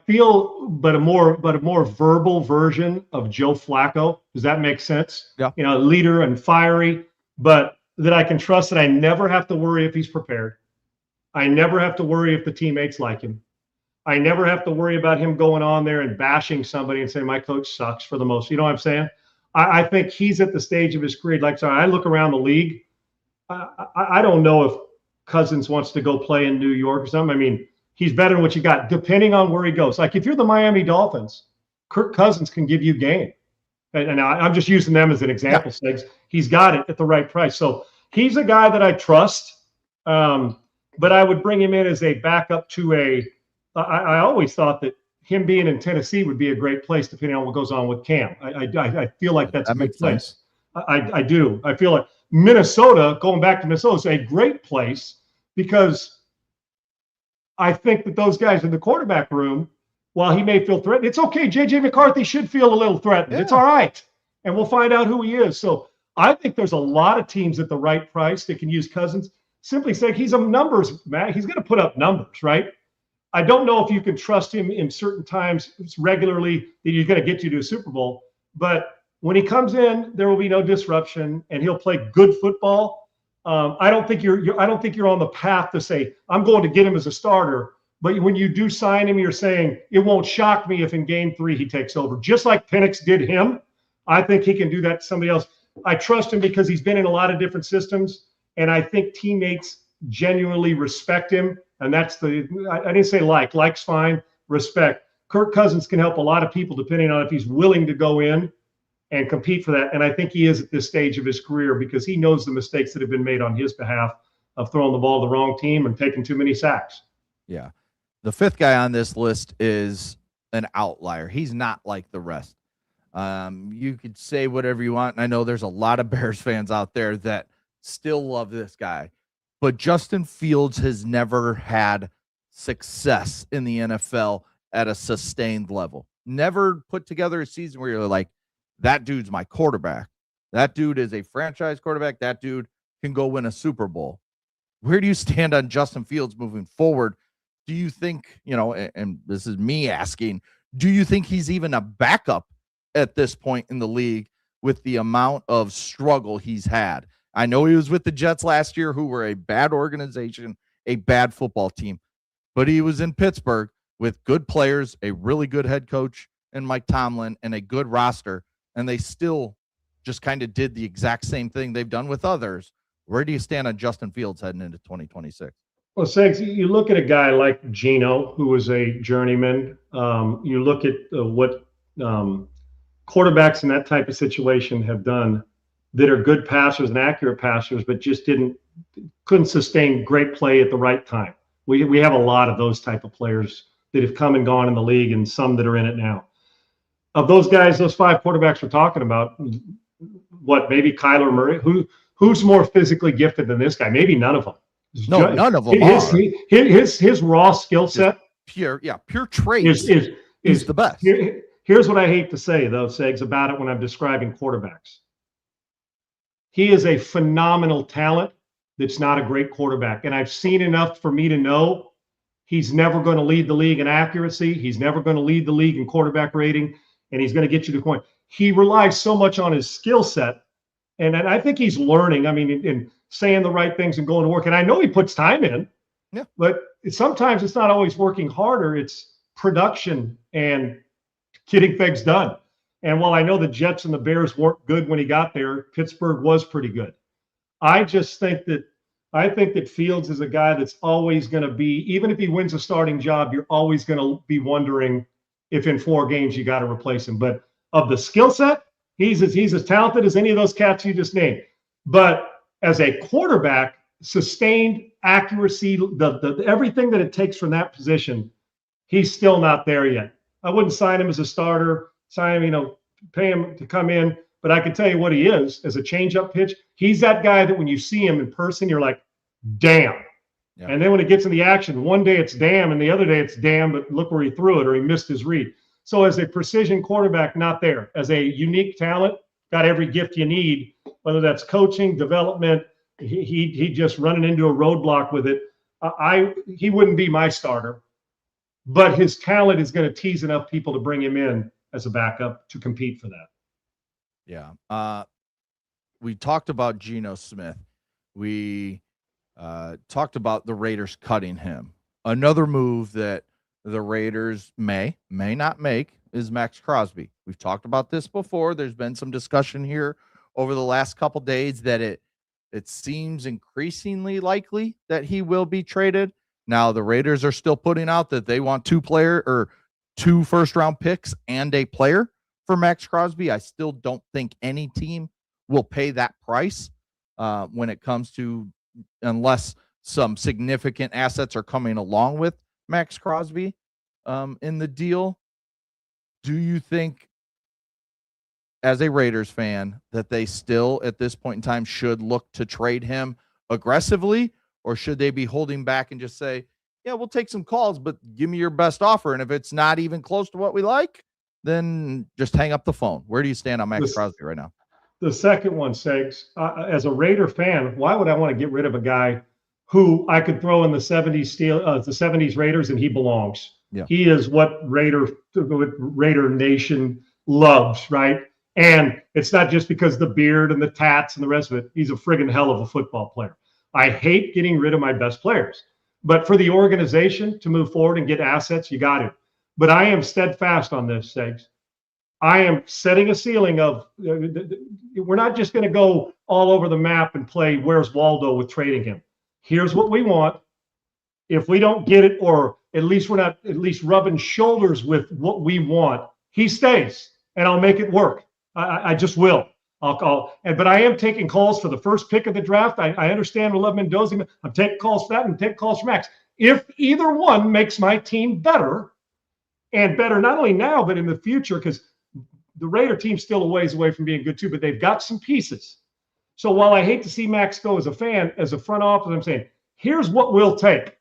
feel, but a more verbal version of Joe Flacco. Does that make sense? Yeah. You know, leader and fiery, but that I can trust, that I never have to worry if he's prepared. I never have to worry if the teammates like him. I never have to worry about him going on there and bashing somebody and saying my coach sucks for the most. You know what I'm saying? I think he's at the stage of his career. Like, so I look around the league. I don't know if Cousins wants to go play in New York or something. I mean, he's better than what you got, depending on where he goes. Like if you're the Miami Dolphins, Kirk Cousins can give you game. And I'm just using them as an example, Stiggs. He's got it at the right price. So he's a guy that I trust. But I would bring him in as a backup to I always thought that him being in Tennessee would be a great place, depending on what goes on with Cam. I feel like that's a good place. I do. I feel like Minnesota, going back to Minnesota, is a great place because I think that those guys in the quarterback room, while he may feel threatened, it's okay. J.J. McCarthy should feel a little threatened. Yeah. It's all right. And we'll find out who he is. So I think there's a lot of teams at the right price that can use Cousins. Simply saying he's a numbers man. He's going to put up numbers, right? I don't know if you can trust him in certain times regularly that he's going to get you to a Super Bowl. But when he comes in, there will be no disruption, and he'll play good football. I don't think you're on the path to say I'm going to get him as a starter. But when you do sign him, you're saying it won't shock me if in Game 3 he takes over, just like Penix did him. I think he can do that to somebody else. I trust him because he's been in a lot of different systems, and I think teammates genuinely respect him. And that's I didn't say like's fine, respect. Kirk Cousins can help a lot of people depending on if he's willing to go in and compete for that. And I think he is at this stage of his career because he knows the mistakes that have been made on his behalf of throwing the ball to the wrong team and taking too many sacks. Yeah. The fifth guy on this list is an outlier. He's not like the rest. You could say whatever you want. And I know there's a lot of Bears fans out there that still love this guy, but Justin Fields has never had success in the NFL at a sustained level. Never put together a season where you're like, that dude's my quarterback. That dude is a franchise quarterback. That dude can go win a Super Bowl. Where do you stand on Justin Fields moving forward? Do you think, and this is me asking, do you think he's even a backup at this point in the league with the amount of struggle he's had? I know he was with the Jets last year, who were a bad organization, a bad football team, but he was in Pittsburgh with good players, a really good head coach and Mike Tomlin, and a good roster, and they still just kind of did the exact same thing they've done with others. Where do you stand on Justin Fields heading into 2026? Well, Segs, you look at a guy like Geno, who was a journeyman. You look at what quarterbacks in that type of situation have done that are good passers and accurate passers, but just couldn't sustain great play at the right time. We have a lot of those type of players that have come and gone in the league, and some that are in it now. Of those guys, those 5 quarterbacks we're talking about, maybe Kyler Murray? Who's more physically gifted than this guy? Maybe none of them. No, none of them are. His raw skill set, pure traits, is the best. Here's what I hate to say, though, Segs, about it when I'm describing quarterbacks. He is a phenomenal talent that's not a great quarterback. And I've seen enough for me to know he's never going to lead the league in accuracy. He's never going to lead the league in quarterback rating, and he's going to get you to the point. He relies so much on his skill set, and I think he's learning. I mean, in saying the right things and going to work. And I know he puts time in, but sometimes it's not always working harder. It's production and getting things done. And while I know the Jets and the Bears weren't good when he got there, Pittsburgh was pretty good. I think that Fields is a guy that's always going to be, even if he wins a starting job, you're always going to be wondering if in 4 games you got to replace him. But of the skill set, he's as talented as any of those cats you just named. But as a quarterback, sustained accuracy, the everything that it takes from that position, he's still not there yet. I wouldn't sign him as a starter, pay him to come in. But I can tell you what he is as a change-up pitch. He's that guy that when you see him in person, you're like, damn. Yeah. And then when it gets in the action, one day it's damn, and the other day it's damn, but look where he threw it or he missed his read. So as a precision quarterback, not there. As a unique talent, got every gift you need, whether that's coaching, development. He just running into a roadblock with it. He wouldn't be my starter, but his talent is going to tease enough people to bring him in as a backup to compete for that. Yeah. We talked about Geno Smith. We talked about the Raiders cutting him. Another move that the Raiders may not make is Maxx Crosby. We've talked about this before. There's been some discussion here over the last couple days that it seems increasingly likely that he will be traded. Now the Raiders are still putting out that they want 2 first-round picks and a player for Maxx Crosby. I still don't think any team will pay that price when it comes to, unless some significant assets are coming along with Maxx Crosby in the deal. Do you think, as a Raiders fan, that they still at this point in time should look to trade him aggressively, or should they be holding back and just say, yeah, we'll take some calls, but give me your best offer, and if it's not even close to what we like, then just hang up the phone? Where do you stand on Maxx Crosby right now? The second one, Segs, as a Raider fan, why would I want to get rid of a guy who I could throw in the 70s Raiders and he belongs? Yeah. He is what Raider Nation loves, right? And it's not just because the beard and the tats and the rest of it. He's a friggin' hell of a football player. I hate getting rid of my best players, but for the organization to move forward and get assets, you got to. But I am steadfast on this, Segs. I am setting a ceiling of we're not just going to go all over the map and play Where's Waldo with trading him. Here's what we want. If we don't get it, or at least we're not at least rubbing shoulders with what we want. He stays, and I'll make it work. I just will. I'll call. But I am taking calls for the first pick of the draft. I understand we love Mendoza. I'm taking calls for that and taking calls for Maxx. If either one makes my team better, and better not only now, but in the future, because the Raider team's still a ways away from being good too, but they've got some pieces. So while I hate to see Maxx go as a fan, as a front office, I'm saying, here's what we'll take.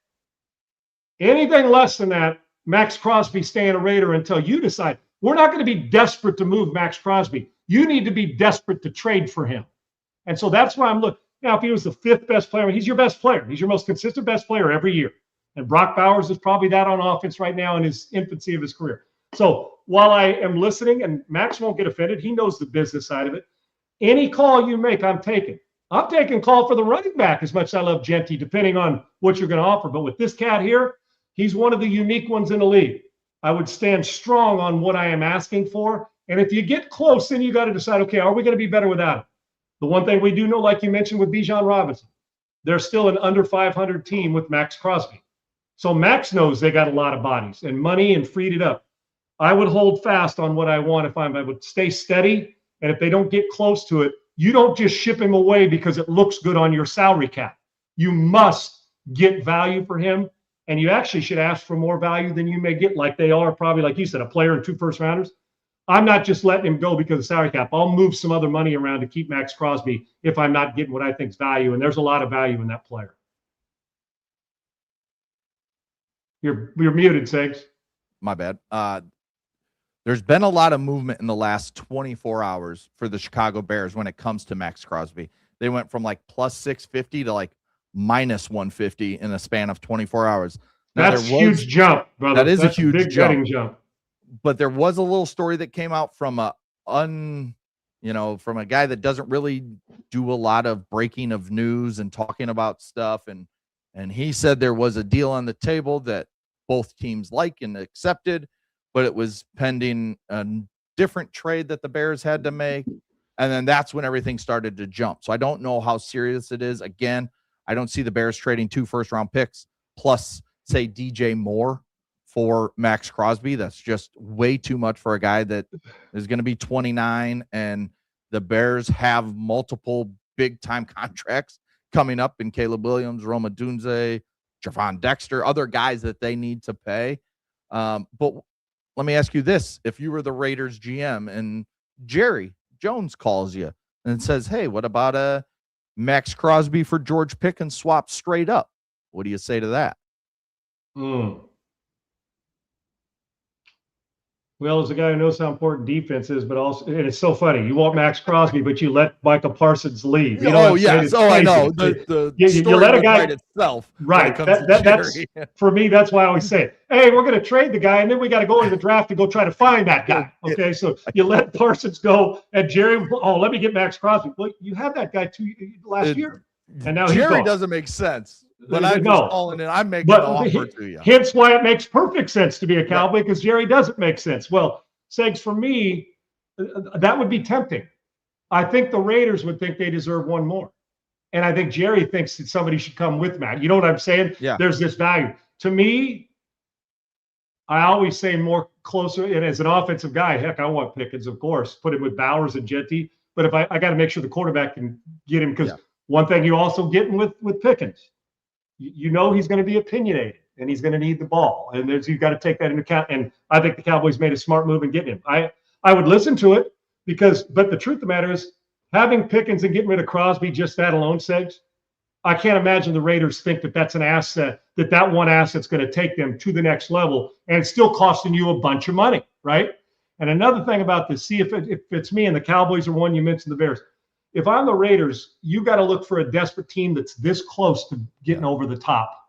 Anything less than that, Maxx Crosby staying a Raider until you decide. We're not going to be desperate to move Maxx Crosby. You need to be desperate to trade for him. And so that's why I'm looking. Now, if he was the 5th best player, he's your best player. He's your most consistent best player every year. And Brock Bowers is probably that on offense right now in his infancy of his career. So while I am listening, and Maxx won't get offended, he knows the business side of it. Any call you make, I'm taking. I'm taking call for the running back as much as I love Genty, depending on what you're going to offer. But with this cat here, he's one of the unique ones in the league. I would stand strong on what I am asking for. And if you get close, then you got to decide, okay, are we going to be better without him? The one thing we do know, like you mentioned with Bijan Robinson, they're still an under 500 team with Maxx Crosby. So Maxx knows they got a lot of bodies and money and freed it up. I would hold fast on what I want if I would stay steady. And if they don't get close to it, you don't just ship him away because it looks good on your salary cap. You must get value for him. And you actually should ask for more value than you may get, like they are probably, like you said, a player and 2 first-rounders. I'm not just letting him go because of salary cap. I'll move some other money around to keep Maxx Crosby if I'm not getting what I think is value. And there's a lot of value in that player. You're muted, Segs. My bad. There's been a lot of movement in the last 24 hours for the Chicago Bears when it comes to Maxx Crosby. They went from like plus 650 to like minus 150 in a span of 24 hours. Now, that's a huge jump, brother. That is that's a huge big jump. But there was a little story that came out from from a guy that doesn't really do a lot of breaking of news and talking about stuff. And he said there was a deal on the table that both teams like and accepted, but it was pending a different trade that the Bears had to make. And then that's when everything started to jump. So I don't know how serious it is. Again, I don't see the Bears trading 2 first-round picks plus, say, DJ Moore for Maxx Crosby. That's just way too much for a guy that is going to be 29, and the Bears have multiple big-time contracts coming up in Caleb Williams, Roma Dunze, Javon Dexter, other guys that they need to pay. But let me ask you this. If you were the Raiders GM and Jerry Jones calls you and says, hey, what about a Maxx Crosby for George Pickens swap straight up? What do you say to that? Well, as a guy who knows how important defense is, but also, and it's so funny, you want Maxx Crosby, but you let Michael Parsons leave. You know yes. Oh, I know. You let a guy itself. Right. That's for me. That's why I always say, hey, we're going to trade the guy, and then we got to go into the draft and go try to find that guy. Okay, so you let Parsons go, and Jerry. Oh, let me get Maxx Crosby. Well, you had that guy last year, and now Jerry doesn't make sense. But I'm just calling it. I'm making an offer to you. Hence why it makes perfect sense to be a Cowboy, because Jerry doesn't make sense. Well, Segs, for me, that would be tempting. I think the Raiders would think they deserve one more. And I think Jerry thinks that somebody should come with Matt. You know what I'm saying? Yeah. There's this value. To me, I always say more closer. And as an offensive guy, heck, I want Pickens, of course. Put him with Bowers and Genty. But if I got to make sure the quarterback can get him, because one thing you also get with Pickens, you know he's going to be opinionated and he's going to need the ball. And you've got to take that into account. And I think the Cowboys made a smart move in getting him. I would listen to it but the truth of the matter is, having Pickens and getting rid of Crosby, just that alone, Segs, I can't imagine the Raiders think that that's an asset, that one asset's going to take them to the next level, and it's still costing you a bunch of money, right? And another thing about this, see if it's me and the Cowboys are one, you mentioned the Bears. If I'm the Raiders, you got to look for a desperate team that's this close to getting over the top.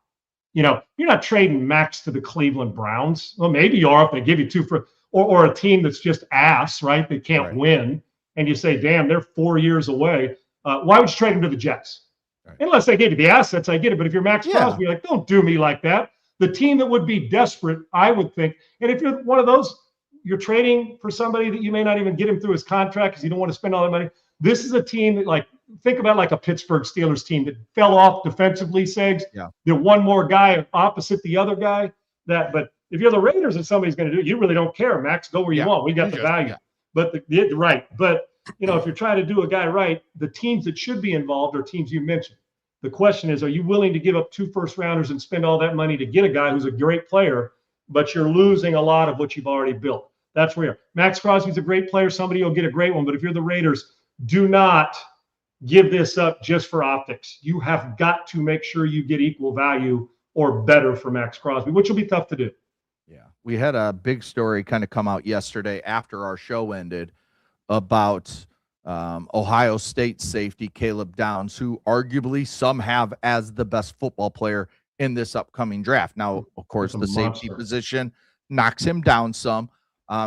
You know, you're not trading Maxx to the Cleveland Browns. Well, maybe you are if they give you 2 for, or a team that's just ass, right? They can't win. And you say, damn, they're 4 years away. Why would you trade them to the Jets? Right. Unless they gave you the assets, I get it. But if you're Maxx Crosby, like, don't do me like that. The team that would be desperate, I would think, and if you're one of those, you're trading for somebody that you may not even get him through his contract because you don't want to spend all that money. This is a team that, like, think about like a Pittsburgh Steelers team that fell off defensively, Segs. Yeah. That one more guy opposite the other guy. that. But if you're the Raiders and somebody's going to do it, you really don't care. Max, go where you want. We got the value. Yeah. But right. But if you're trying to do a guy right, the teams that should be involved are teams you mentioned. The question is, are you willing to give up 2 first-rounders and spend all that money to get a guy who's a great player, but you're losing a lot of what you've already built? That's where Maxx Crosby's a great player. Somebody will get a great one. But if you're the Raiders, do not give this up just for optics. You have got to make sure you get equal value or better for Maxx Crosby, which will be tough to do. Yeah. We had a big story kind of come out yesterday after our show ended about Ohio State safety Caleb Downs, who arguably some have as the best football player in this upcoming draft. Now, of course, the safety position knocks him down some.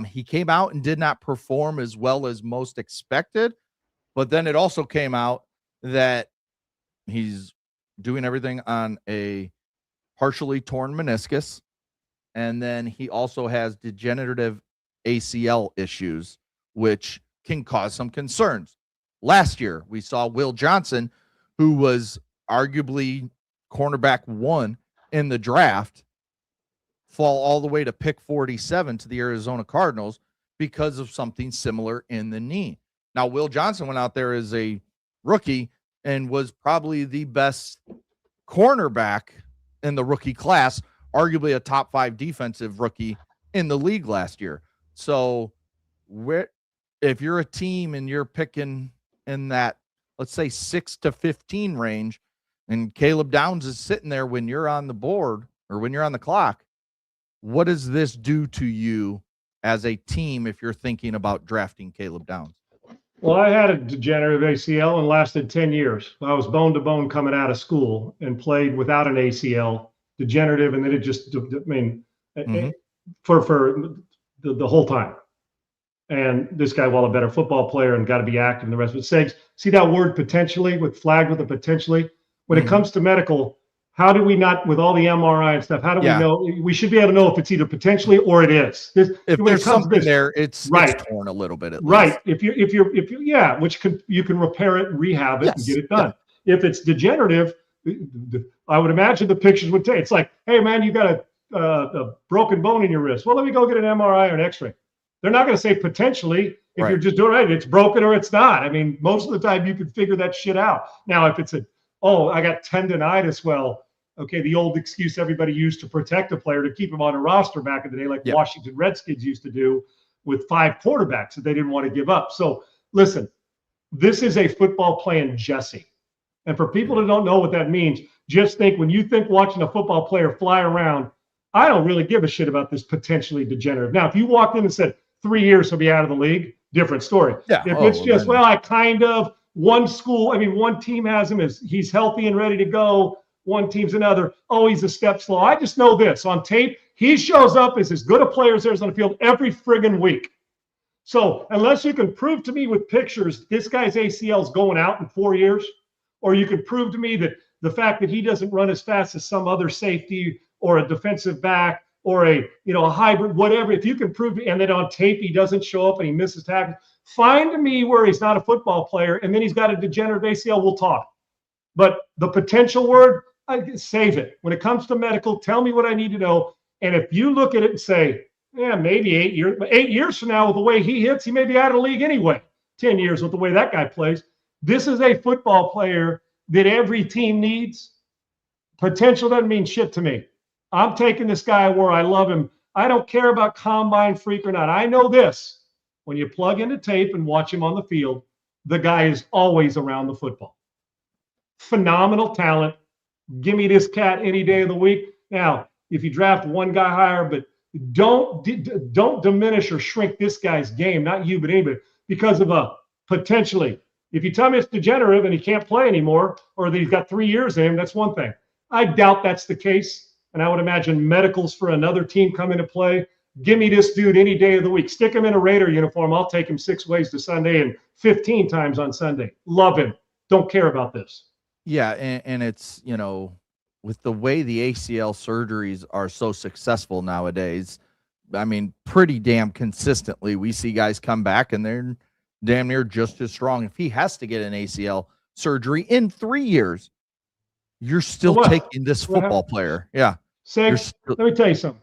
He came out and did not perform as well as most expected, but then it also came out that he's doing everything on a partially torn meniscus, and then he also has degenerative ACL issues, which can cause some concerns. Last year, we saw Will Johnson, who was arguably cornerback 1 in the draft, fall all the way to pick 47 to the Arizona Cardinals because of something similar in the knee. Now, Will Johnson went out there as a rookie and was probably the best cornerback in the rookie class, arguably a top 5 defensive rookie in the league last year. So if you're a team and you're picking in that, let's say 6 to 15 range, and Caleb Downs is sitting there when you're on the board or when you're on the clock, what does this do to you as a team if you're thinking about drafting Caleb Downs? Well, I had a degenerative ACL and lasted 10 years. I was bone to bone coming out of school and played without an ACL, degenerative, and then it just, for the whole time. And this guy, while a better football player and got to be active in the rest of it. See that word potentially, with flagged with a potentially? When it comes to medical, how do we not, with all the MRI and stuff, how do we know? We should be able to know if it's either potentially or it is. If there's something there, it's torn a little bit. Right. If you which you can repair it, rehab it, and get it done. If it's degenerative, I would imagine the pictures would take. It's like, hey man, you got a broken bone in your wrist. Well, let me go get an MRI or an X-ray. They're not going to say potentially if you're just doing it right. It's broken or it's not. I mean, most of the time you can figure that shit out. Now, if it's I got tendonitis, well, okay, the old excuse everybody used to protect a player to keep him on a roster back in the day, like Washington Redskins used to do with 5 quarterbacks that they didn't want to give up. So listen, this is a football playing Jesse. And for people that don't know what that means, just think when you think watching a football player fly around, I don't really give a shit about this potentially degenerative. Now, if you walked in and said 3 years he'll be out of the league, different story. Yeah. If it's just, I kind of, one team has him as he's healthy and ready to go. One team's another. Oh, he's a step slow. I just know this. On tape, he shows up as good a player as there's on the field every friggin' week. So unless you can prove to me with pictures this guy's ACL is going out in 4 years, or you can prove to me that the fact that he doesn't run as fast as some other safety or a defensive back or a hybrid, whatever, if you can prove and that on tape he doesn't show up and he misses tackles, find me where he's not a football player and then he's got a degenerative ACL, we'll talk. But the potential word, save it. When it comes to medical, tell me what I need to know. And if you look at it and say, maybe 8 years, but 8 years from now with the way he hits, he may be out of the league anyway. 10 years with the way that guy plays. This is a football player that every team needs. Potential doesn't mean shit to me. I'm taking this guy where I love him. I don't care about combine freak or not. I know this. When you plug into tape and watch him on the field, the guy is always around the football. Phenomenal talent. Give me this cat any day of the week. Now, if you draft one guy higher, but don't diminish or shrink this guy's game, not you, but anybody, because of a potentially. If you tell me it's degenerative and he can't play anymore, or that he's got 3 years in him, that's one thing. I doubt that's the case. And I would imagine medicals for another team come into play. Give me this dude any day of the week. Stick him in a Raider uniform. I'll take him 6 ways to Sunday and 15 times on Sunday. Love him. Don't care about this. Yeah, and it's, with the way the ACL surgeries are so successful nowadays, I mean, pretty damn consistently, we see guys come back and they're damn near just as strong. If he has to get an ACL surgery in 3 years, you're still taking this football player. Yeah. Let me tell you something.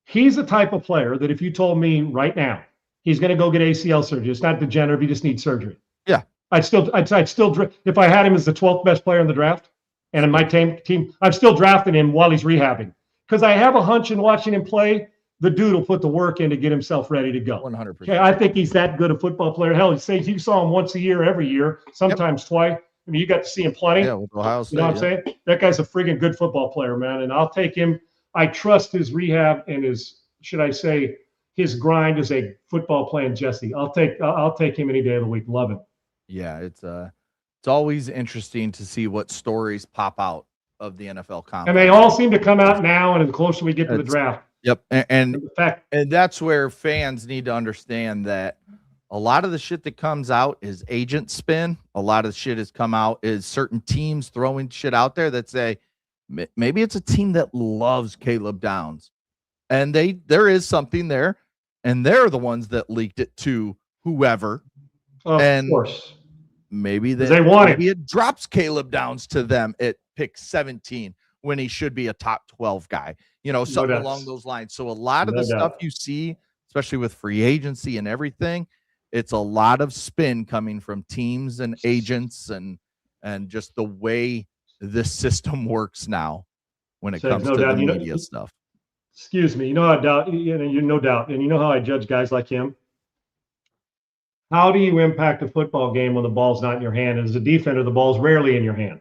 He's the type of player that if you told me right now he's going to go get ACL surgery, it's not degenerative, he just needs surgery. Yeah. I'd still if I had him as the 12th best player in the draft and in my team, I'm still drafting him while he's rehabbing because I have a hunch in watching him play, the dude will put the work in to get himself ready to go. 100%. Okay, I think he's that good a football player. Hell, you saw him once a year, every year, sometimes twice. I mean, you got to see him plenty. Yeah, with Ohio State. You know what I'm saying? That guy's a friggin' good football player, man. And I'll take him. I trust his rehab and his, should I say, his grind as a football playing Jesse. I'll take him any day of the week. Love him. Yeah, it's always interesting to see what stories pop out of the NFL combine. And they all seem to come out now, and the closer we get to the draft. Yep, and fact, that's where fans need to understand that a lot of the shit that comes out is agent spin. A lot of the shit has come out is certain teams throwing shit out there that say maybe it's a team that loves Caleb Downs, and there is something there, and they're the ones that leaked it to whoever. Of course. Maybe they want maybe it drops Caleb Downs to them at pick 17 when he should be a top 12 guy, something along those lines. So a lot of the stuff you see, especially with free agency and everything, it's a lot of spin coming from teams and agents and just the way the system works now when it comes to the media stuff. Excuse me. No doubt. No doubt. And you know how I judge guys like him? How do you impact a football game when the ball's not in your hand? And as a defender, the ball's rarely in your hand.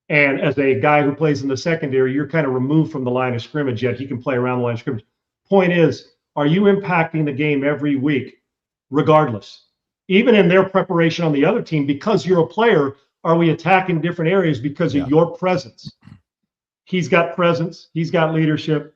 And as a guy who plays in the secondary, you're kind of removed from the line of scrimmage, yet he can play around the line of scrimmage. Point is, are you impacting the game every week, regardless? Even in their preparation on the other team, because you're a player, are we attacking different areas because of your presence? He's got presence. He's got leadership.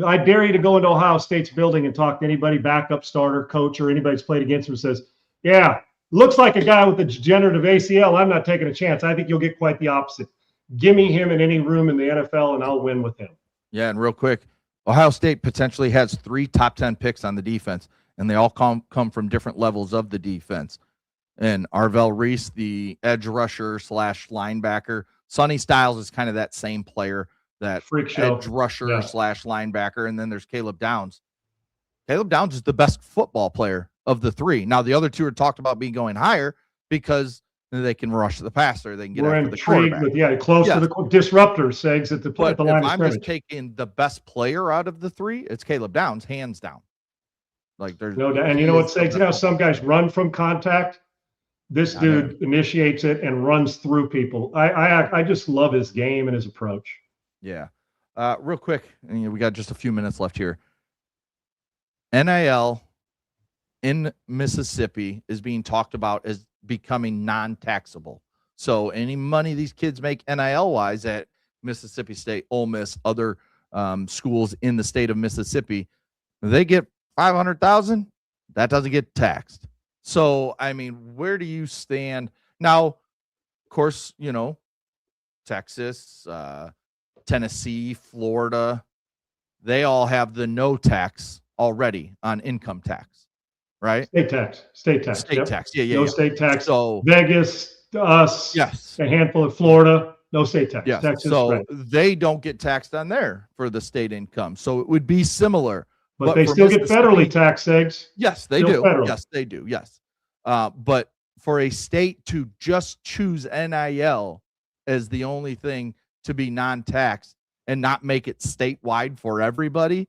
I dare you to go into Ohio State's building and talk to anybody, backup, starter, coach, or anybody who's played against him and says, yeah, looks like a guy with a degenerative ACL. I'm not taking a chance. I think you'll get quite the opposite. Give me him in any room in the NFL, and I'll win with him. Yeah, and real quick, Ohio State potentially has 3 top 10 picks on the defense, and they all come from different levels of the defense. And Arvell Reese, the edge rusher / linebacker. Sonny Styles is kind of that same player, that freak show edge rusher / linebacker. And then there's Caleb Downs. Caleb Downs is the best football player of the 3. Now, the other 2 are talked about being going higher because they can rush the passer. They can get after the quarterback. Close to the disruptor, Segs, at the line of scrimmage. I'm just taking the best player out of the 3, it's Caleb Downs, hands down. Like there's no doubt. And you know what, Segs? Some guys run from contact. This dude initiates it and runs through people. I just love his game and his approach. Yeah. Real quick, we got just a few minutes left here. NIL in Mississippi is being talked about as becoming non-taxable. So any money these kids make NIL-wise at Mississippi State, Ole Miss, other schools in the state of Mississippi, they get $500,000. That doesn't get taxed. So, I mean, where do you stand? Now, of course, Texas, Tennessee, Florida, they all have the no tax already on income tax, right? State tax. Tax. Yeah. No state tax. So Vegas, us, yes, a handful of Florida, no state tax. Yes. Texas, so right. They don't get taxed on there for the state income. So it would be similar. But they still get federally taxed, eggs. Yes, they do. Yes, they do. Yes. But for a state to just choose NIL as the only thing to be non-taxed and not make it statewide for everybody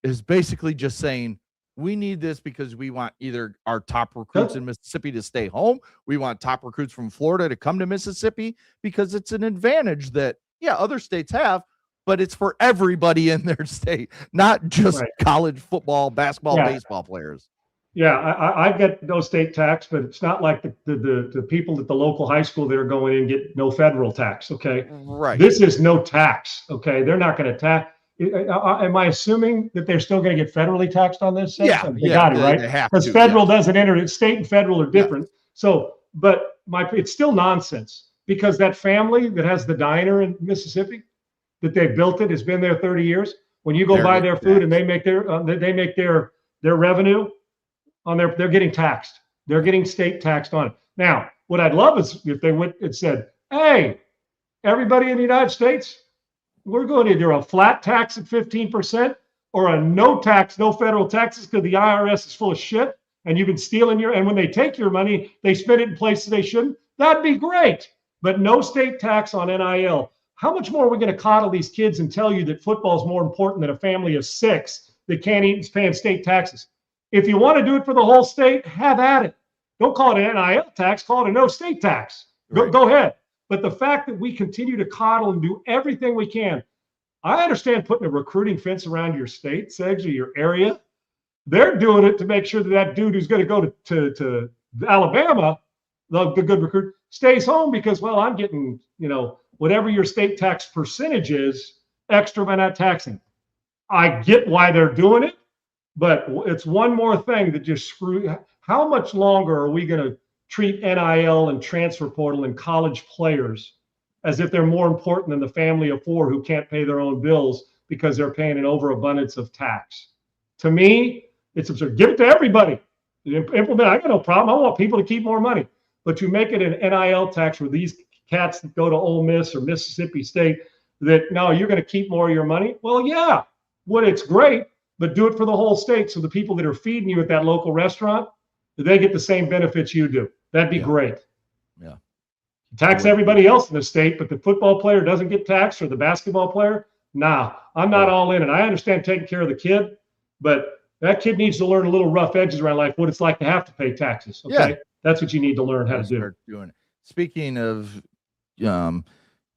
is basically just saying, we need this because we want either our top recruits in Mississippi to stay home. We want top recruits from Florida to come to Mississippi because it's an advantage that, other states have, but it's for everybody in their state, not just college football, basketball, baseball players. Yeah, I get no state tax, but it's not like the people at the local high school that are going in get no federal tax, okay? Right. This is no tax, okay? They're not going to tax. Am I assuming that they're still going to get federally taxed on this? Yeah, they got it, right? Because federal doesn't enter it. State and federal are different. So, but it's still nonsense because that family that has the diner in Mississippi, that they built it, has been there 30 years. When you go buy their food and they make their revenue on they're getting taxed. They're getting state taxed on it. Now, what I'd love is if they went and said, hey, everybody in the United States, we're going either a flat tax at 15% or a no tax, no federal taxes, because the IRS is full of shit and you've been stealing and when they take your money, they spend it in places they shouldn't. That'd be great. But no state tax on NIL. How much more are we going to coddle these kids and tell you that football is more important than a family of 6 that can't eat and paying state taxes? If you want to do it for the whole state, have at it. Don't call it an NIL tax, call it a no state tax. Go ahead. But the fact that we continue to coddle and do everything we can, I understand putting a recruiting fence around your state, Segs, or your area. They're doing it to make sure that that dude who's going to go to Alabama, the good recruit, stays home because, well, I'm getting, whatever your state tax percentage is, extra by not taxing. I get why they're doing it, but it's one more thing that just screw. How much longer are we going to treat NIL and transfer portal and college players as if they're more important than the family of 4 who can't pay their own bills because they're paying an overabundance of tax? To me, it's absurd. Give it to everybody. Implement. I got no problem. I want people to keep more money. But you make it an NIL tax where these cats that go to Ole Miss or Mississippi State, that no, you're going to keep more of your money. Well, yeah, it's great, but do it for the whole state so the people that are feeding you at that local restaurant, they get the same benefits you do. That'd be great. Yeah. Tax everybody else in the state, but the football player doesn't get taxed or the basketball player. Nah, I'm not all in it. I understand taking care of the kid, but that kid needs to learn a little rough edges around life, what it's like to have to pay taxes. Okay. Yeah. That's what you need to learn how to do. Doing it. Speaking of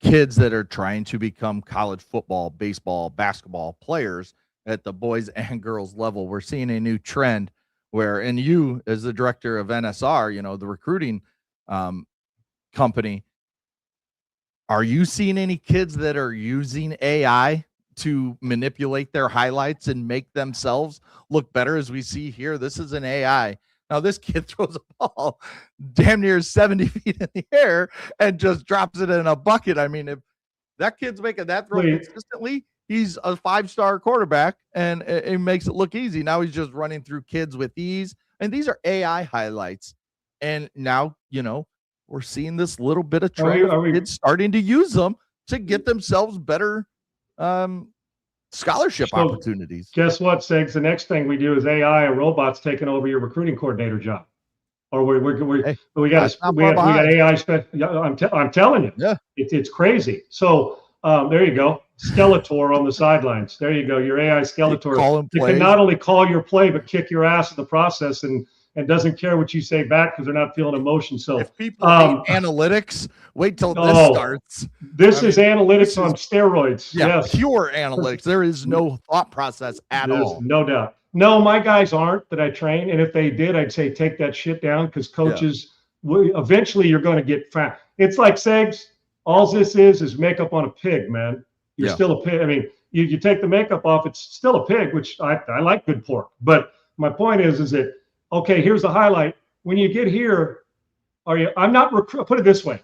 kids that are trying to become college football, baseball, basketball players at the boys and girls level, we're seeing a new trend where, and you as the director of NSR, the recruiting company, are you seeing any kids that are using AI to manipulate their highlights and make themselves look better? As we see here, this is an AI. Now, this kid throws a ball damn near 70 feet in the air and just drops it in a bucket. I mean, if that kid's making that throw consistently, he's a 5-star quarterback, and it makes it look easy. Now he's just running through kids with ease. And these are AI highlights. And now, we're seeing this little bit of trend of kids starting to use them to get themselves better scholarship opportunities. Guess what, Segs? The next thing we do is AI or robots taking over your recruiting coordinator job. Or we got AI. I'm telling you, it's crazy. So there you go, Skeletor on the sidelines. There you go, your AI Skeletor. It can not only call your play but kick your ass in the process and doesn't care what you say back because they're not feeling emotion. So if people hate analytics, wait till this starts. This is analytics on steroids. Yeah, yes. Pure analytics. There is no thought process at all. No doubt. No, my guys aren't that I train. And if they did, I'd say take that shit down because coaches, eventually you're going to get fat. It's like Segs. All this is makeup on a pig, man. You're still a pig. I mean, you take the makeup off, it's still a pig, which I like good pork. But my point is that, okay, here's the highlight. When you get here, put it this way.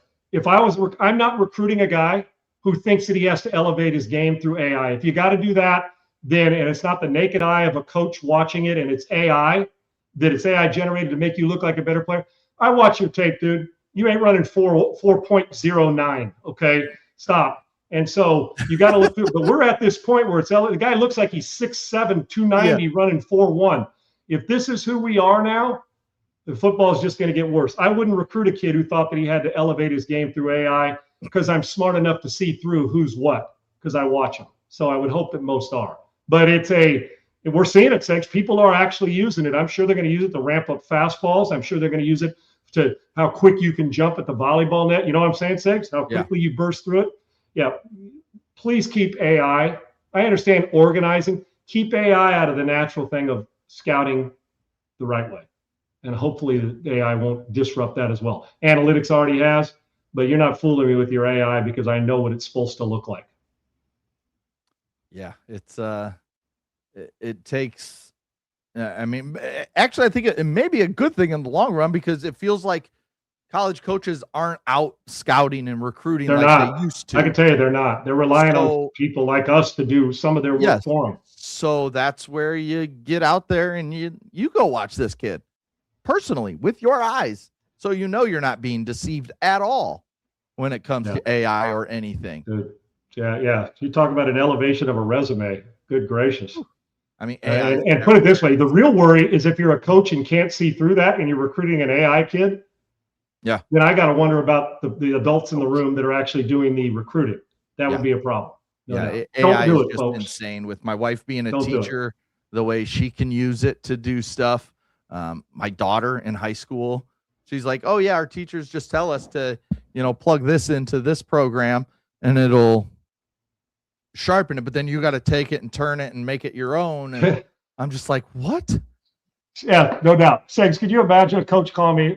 I'm not recruiting a guy who thinks that he has to elevate his game through AI. If you got to do that, then, and it's not the naked eye of a coach watching it and it's AI, that it's AI generated to make you look like a better player. I watch your tape, dude. You ain't running 4.09. Okay, stop. And so you got to look through, but we're at this point where the guy looks like he's 6'7", 290, running 4.1. If this is who we are now, the football is just going to get worse. I wouldn't recruit a kid who thought that he had to elevate his game through AI because I'm smart enough to see through who's what because I watch them. So I would hope that most are. But we're seeing it, Segs. People are actually using it. I'm sure they're going to use it to ramp up fastballs. I'm sure they're going to use it to how quick you can jump at the volleyball net. You know what I'm saying, Segs? How quickly you burst through it. Yeah. Please keep AI. I understand organizing. Keep AI out of the natural thing of scouting the right way. And hopefully the AI won't disrupt that as well. Analytics already has, but you're not fooling me with your AI because I know what it's supposed to look like. Yeah, it's it takes. I mean, actually, I think it may be a good thing in the long run because it feels like college coaches aren't out scouting and recruiting they used to. I can tell you they're not. They're relying on people like us to do some of their work for them. So that's where you get out there and you go watch this kid personally with your eyes. So you're not being deceived at all when it comes to AI or anything. Dude, Yeah. You talk about an elevation of a resume. Good gracious. I mean, AI and put it this way: the real worry is if you're a coach and can't see through that, and you're recruiting an AI kid. Yeah. Then I got to wonder about the adults in the room that are actually doing the recruiting. That would be a problem. AI Don't do is it, just folks. insane. With my wife being a Don't do it. teacher, the way she can use it to do stuff. My daughter in high school, she's like, "Oh yeah, our teachers just tell us to, plug this into this program, and it'll sharpen it. But then you got to take it and turn it and make it your own." And I'm just like, "What?" Yeah, no doubt. Segs, could you imagine a coach calling me?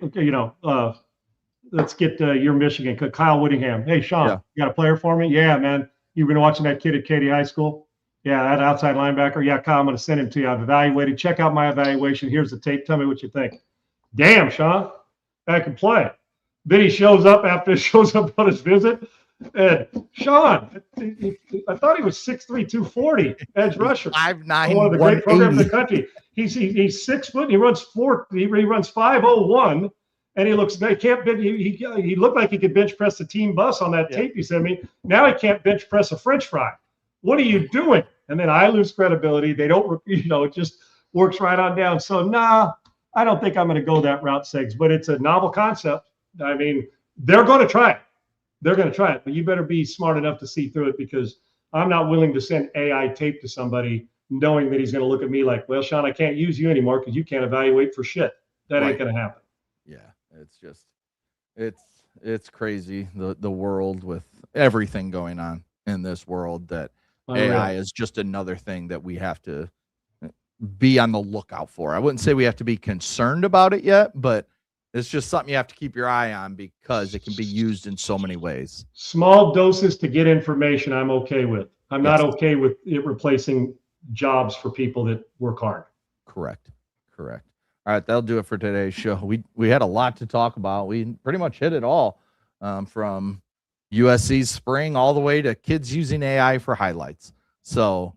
Let's get your Michigan, Kyle Whittingham. Hey, Sean, You got a player for me? Yeah, man. You've been watching that kid at Katy High School? Yeah, that outside linebacker. Yeah, Kyle, I'm going to send him to you. I've evaluated. Check out my evaluation. Here's the tape. Tell me what you think. Damn, Sean, I can play. Then he shows up on his visit. And Sean, I thought he was 6'3", 240, edge rusher. 5'9", one of the great programs in the country. He's 6 foot. And he runs 501. And he looked like he could bench press the team bus on that tape you sent me. Now he can't bench press a French fry. What are you doing? And then I lose credibility. They don't, it just works right on down. So I don't think I'm going to go that route, Segs, but it's a novel concept. I mean, they're going to try it. But you better be smart enough to see through it, because I'm not willing to send AI tape to somebody knowing that he's going to look at me like, well, Sean, I can't use you anymore because you can't evaluate for shit. That ain't going to happen. Yeah. It's just, it's crazy. The world with everything going on in this world, that AI is just another thing that we have to be on the lookout for. I wouldn't say we have to be concerned about it yet, but it's just something you have to keep your eye on, because it can be used in so many ways. Small doses to get information, I'm okay with. I'm not okay with it replacing jobs for people that work hard. Correct. All right, that'll do it for today's show. We had a lot to talk about. We pretty much hit it all, from USC's spring all the way to kids using AI for highlights. So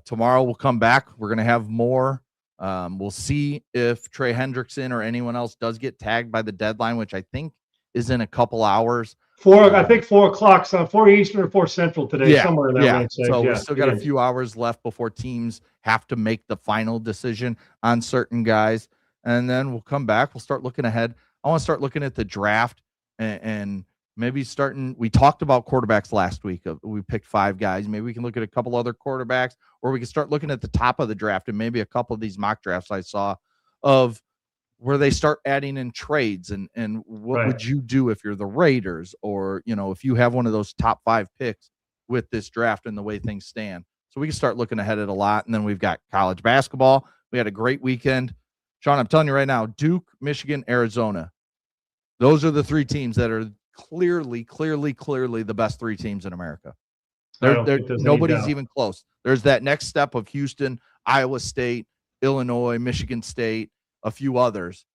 tomorrow we'll come back. We're going to have more. We'll see if Trey Hendrickson or anyone else does get tagged by the deadline, which I think is in a couple hours. I think 4 o'clock, 4 Eastern or 4 Central today, somewhere in that range. So we still got a few hours left before teams have to make the final decision on certain guys. And then we'll come back. We'll start looking ahead. I want to start looking at the draft and maybe we talked about quarterbacks last week. We picked 5 guys. Maybe we can look at a couple other quarterbacks, or we can start looking at the top of the draft and maybe a couple of these mock drafts I saw of where they start adding in trades and what would you do if you're the Raiders, or, if you have one of those top 5 picks with this draft and the way things stand. So we can start looking ahead at a lot. And then we've got college basketball. We had a great weekend. Sean, I'm telling you right now, Duke, Michigan, Arizona. Those are the 3 teams that are clearly the best 3 teams in America. Nobody's even close. There's that next step of Houston, Iowa State, Illinois, Michigan State, a few others,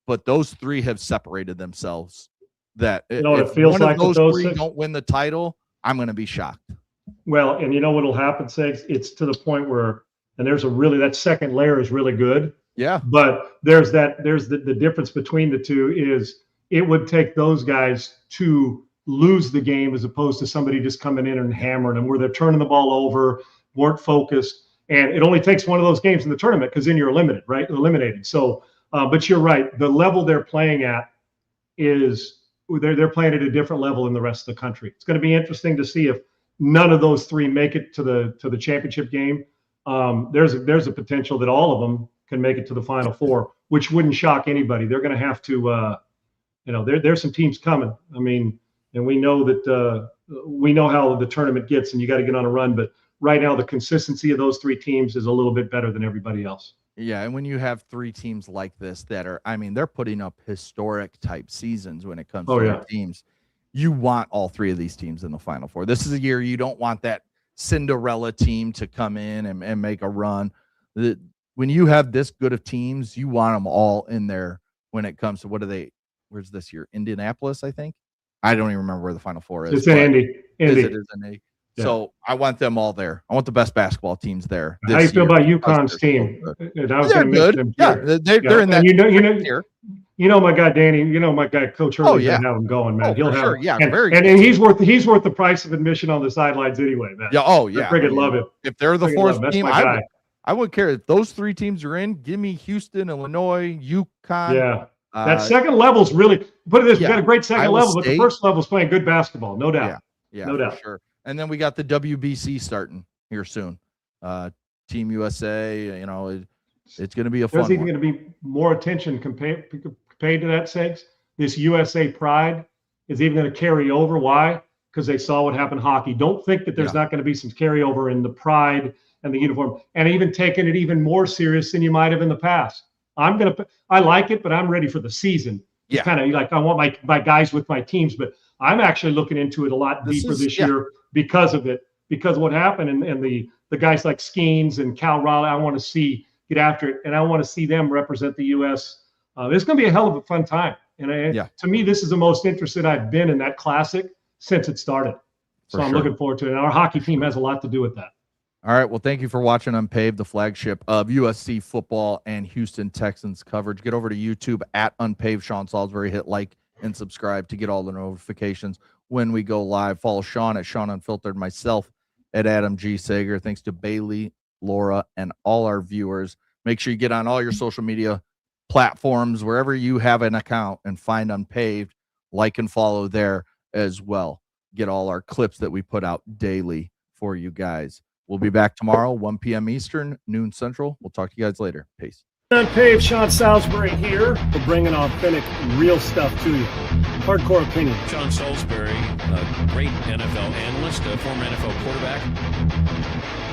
but those 3 have separated themselves. That if it feels one like of those 3 6 don't win the title, I'm going to be shocked. Well, and you know what'll happen, Segs? It's to the point where, and that second layer is really good. Yeah. But there's the difference between the two is it would take those guys to lose the game as opposed to somebody just coming in and hammering them, where they're turning the ball over, weren't focused. And it only takes one of those games in the tournament, because then you're eliminated. So, but you're right. The level they're playing at is they're playing at a different level than the rest of the country. It's going to be interesting to see if none of those 3 make it to the championship game. There's a potential that all of them can make it to the Final Four, which wouldn't shock anybody. They're going to have to, there's some teams coming. I mean, and we know that we know how the tournament gets, and you got to get on a run. But right now, the consistency of those 3 teams is a little bit better than everybody else. Yeah, and when you have 3 teams like this that are, they're putting up historic type seasons when it comes to their teams. You want all 3 of these teams in the Final Four. This is a year you don't want that Cinderella team to come in and make a run. When you have this good of teams, you want them all in there when it comes to where's this year? Indianapolis, I think. I don't even remember where the Final Four is. It's in Indy. Is it in Indy? Yeah. So I want them all there. I want the best basketball teams there. How do you feel about UConn's team? They're good. They're in that. You know my guy Danny. You know my guy Coach Hurley's gonna have him going, man. He'll have sure. Yeah, and he's worth the price of admission on the sidelines anyway, man. Yeah. Oh yeah. I friggin' love it. If they're the fourth team, I wouldn't care if those 3 teams are in. Give me Houston, Illinois, UConn. Yeah. That second level's really, put it this, we got a great second Iowa level, State. but the first level's playing good basketball, no doubt. Yeah, no doubt. Sure. And then we got the WBC starting here soon. Team USA, you know, it's going to be a fun There's even going to be more attention paid to that, Segs. This USA pride is even going to carry over. Why? Because they saw what happened in hockey. Don't think that there's not going to be some carryover in the pride and the uniform, and even taking it even more serious than you might have in the past. I like it, but I'm ready for the season. Yeah. Kind of like I want my guys with my teams, but I'm actually looking into it a lot deeper this year because of it, because of what happened and the guys like Skeens and Cal Raleigh. I want to see get after it, and I want to see them represent the U.S. It's going to be a hell of a fun time. And to me, this is the most interested I've been in that classic since it started. So I'm looking forward to it. And our hockey team has a lot to do with that. All right. Well, thank you for watching Unpaved, the flagship of USC football and Houston Texans coverage. Get over to YouTube at Unpaved Sean Salisbury. Hit like and subscribe to get all the notifications when we go live. Follow Sean at Sean Unfiltered, myself at Adam G. Sager. Thanks to Bailey, Laura, and all our viewers. Make sure you get on all your social media platforms, wherever you have an account, and find Unpaved. Like and follow there as well. Get all our clips that we put out daily for you guys. We'll be back tomorrow, 1 p.m. Eastern, noon Central. We'll talk to you guys later. Peace. Unpaved, Sean Salisbury here. We're bringing authentic, real stuff to you. Hardcore opinion. Sean Salisbury, a great NFL analyst, a former NFL quarterback.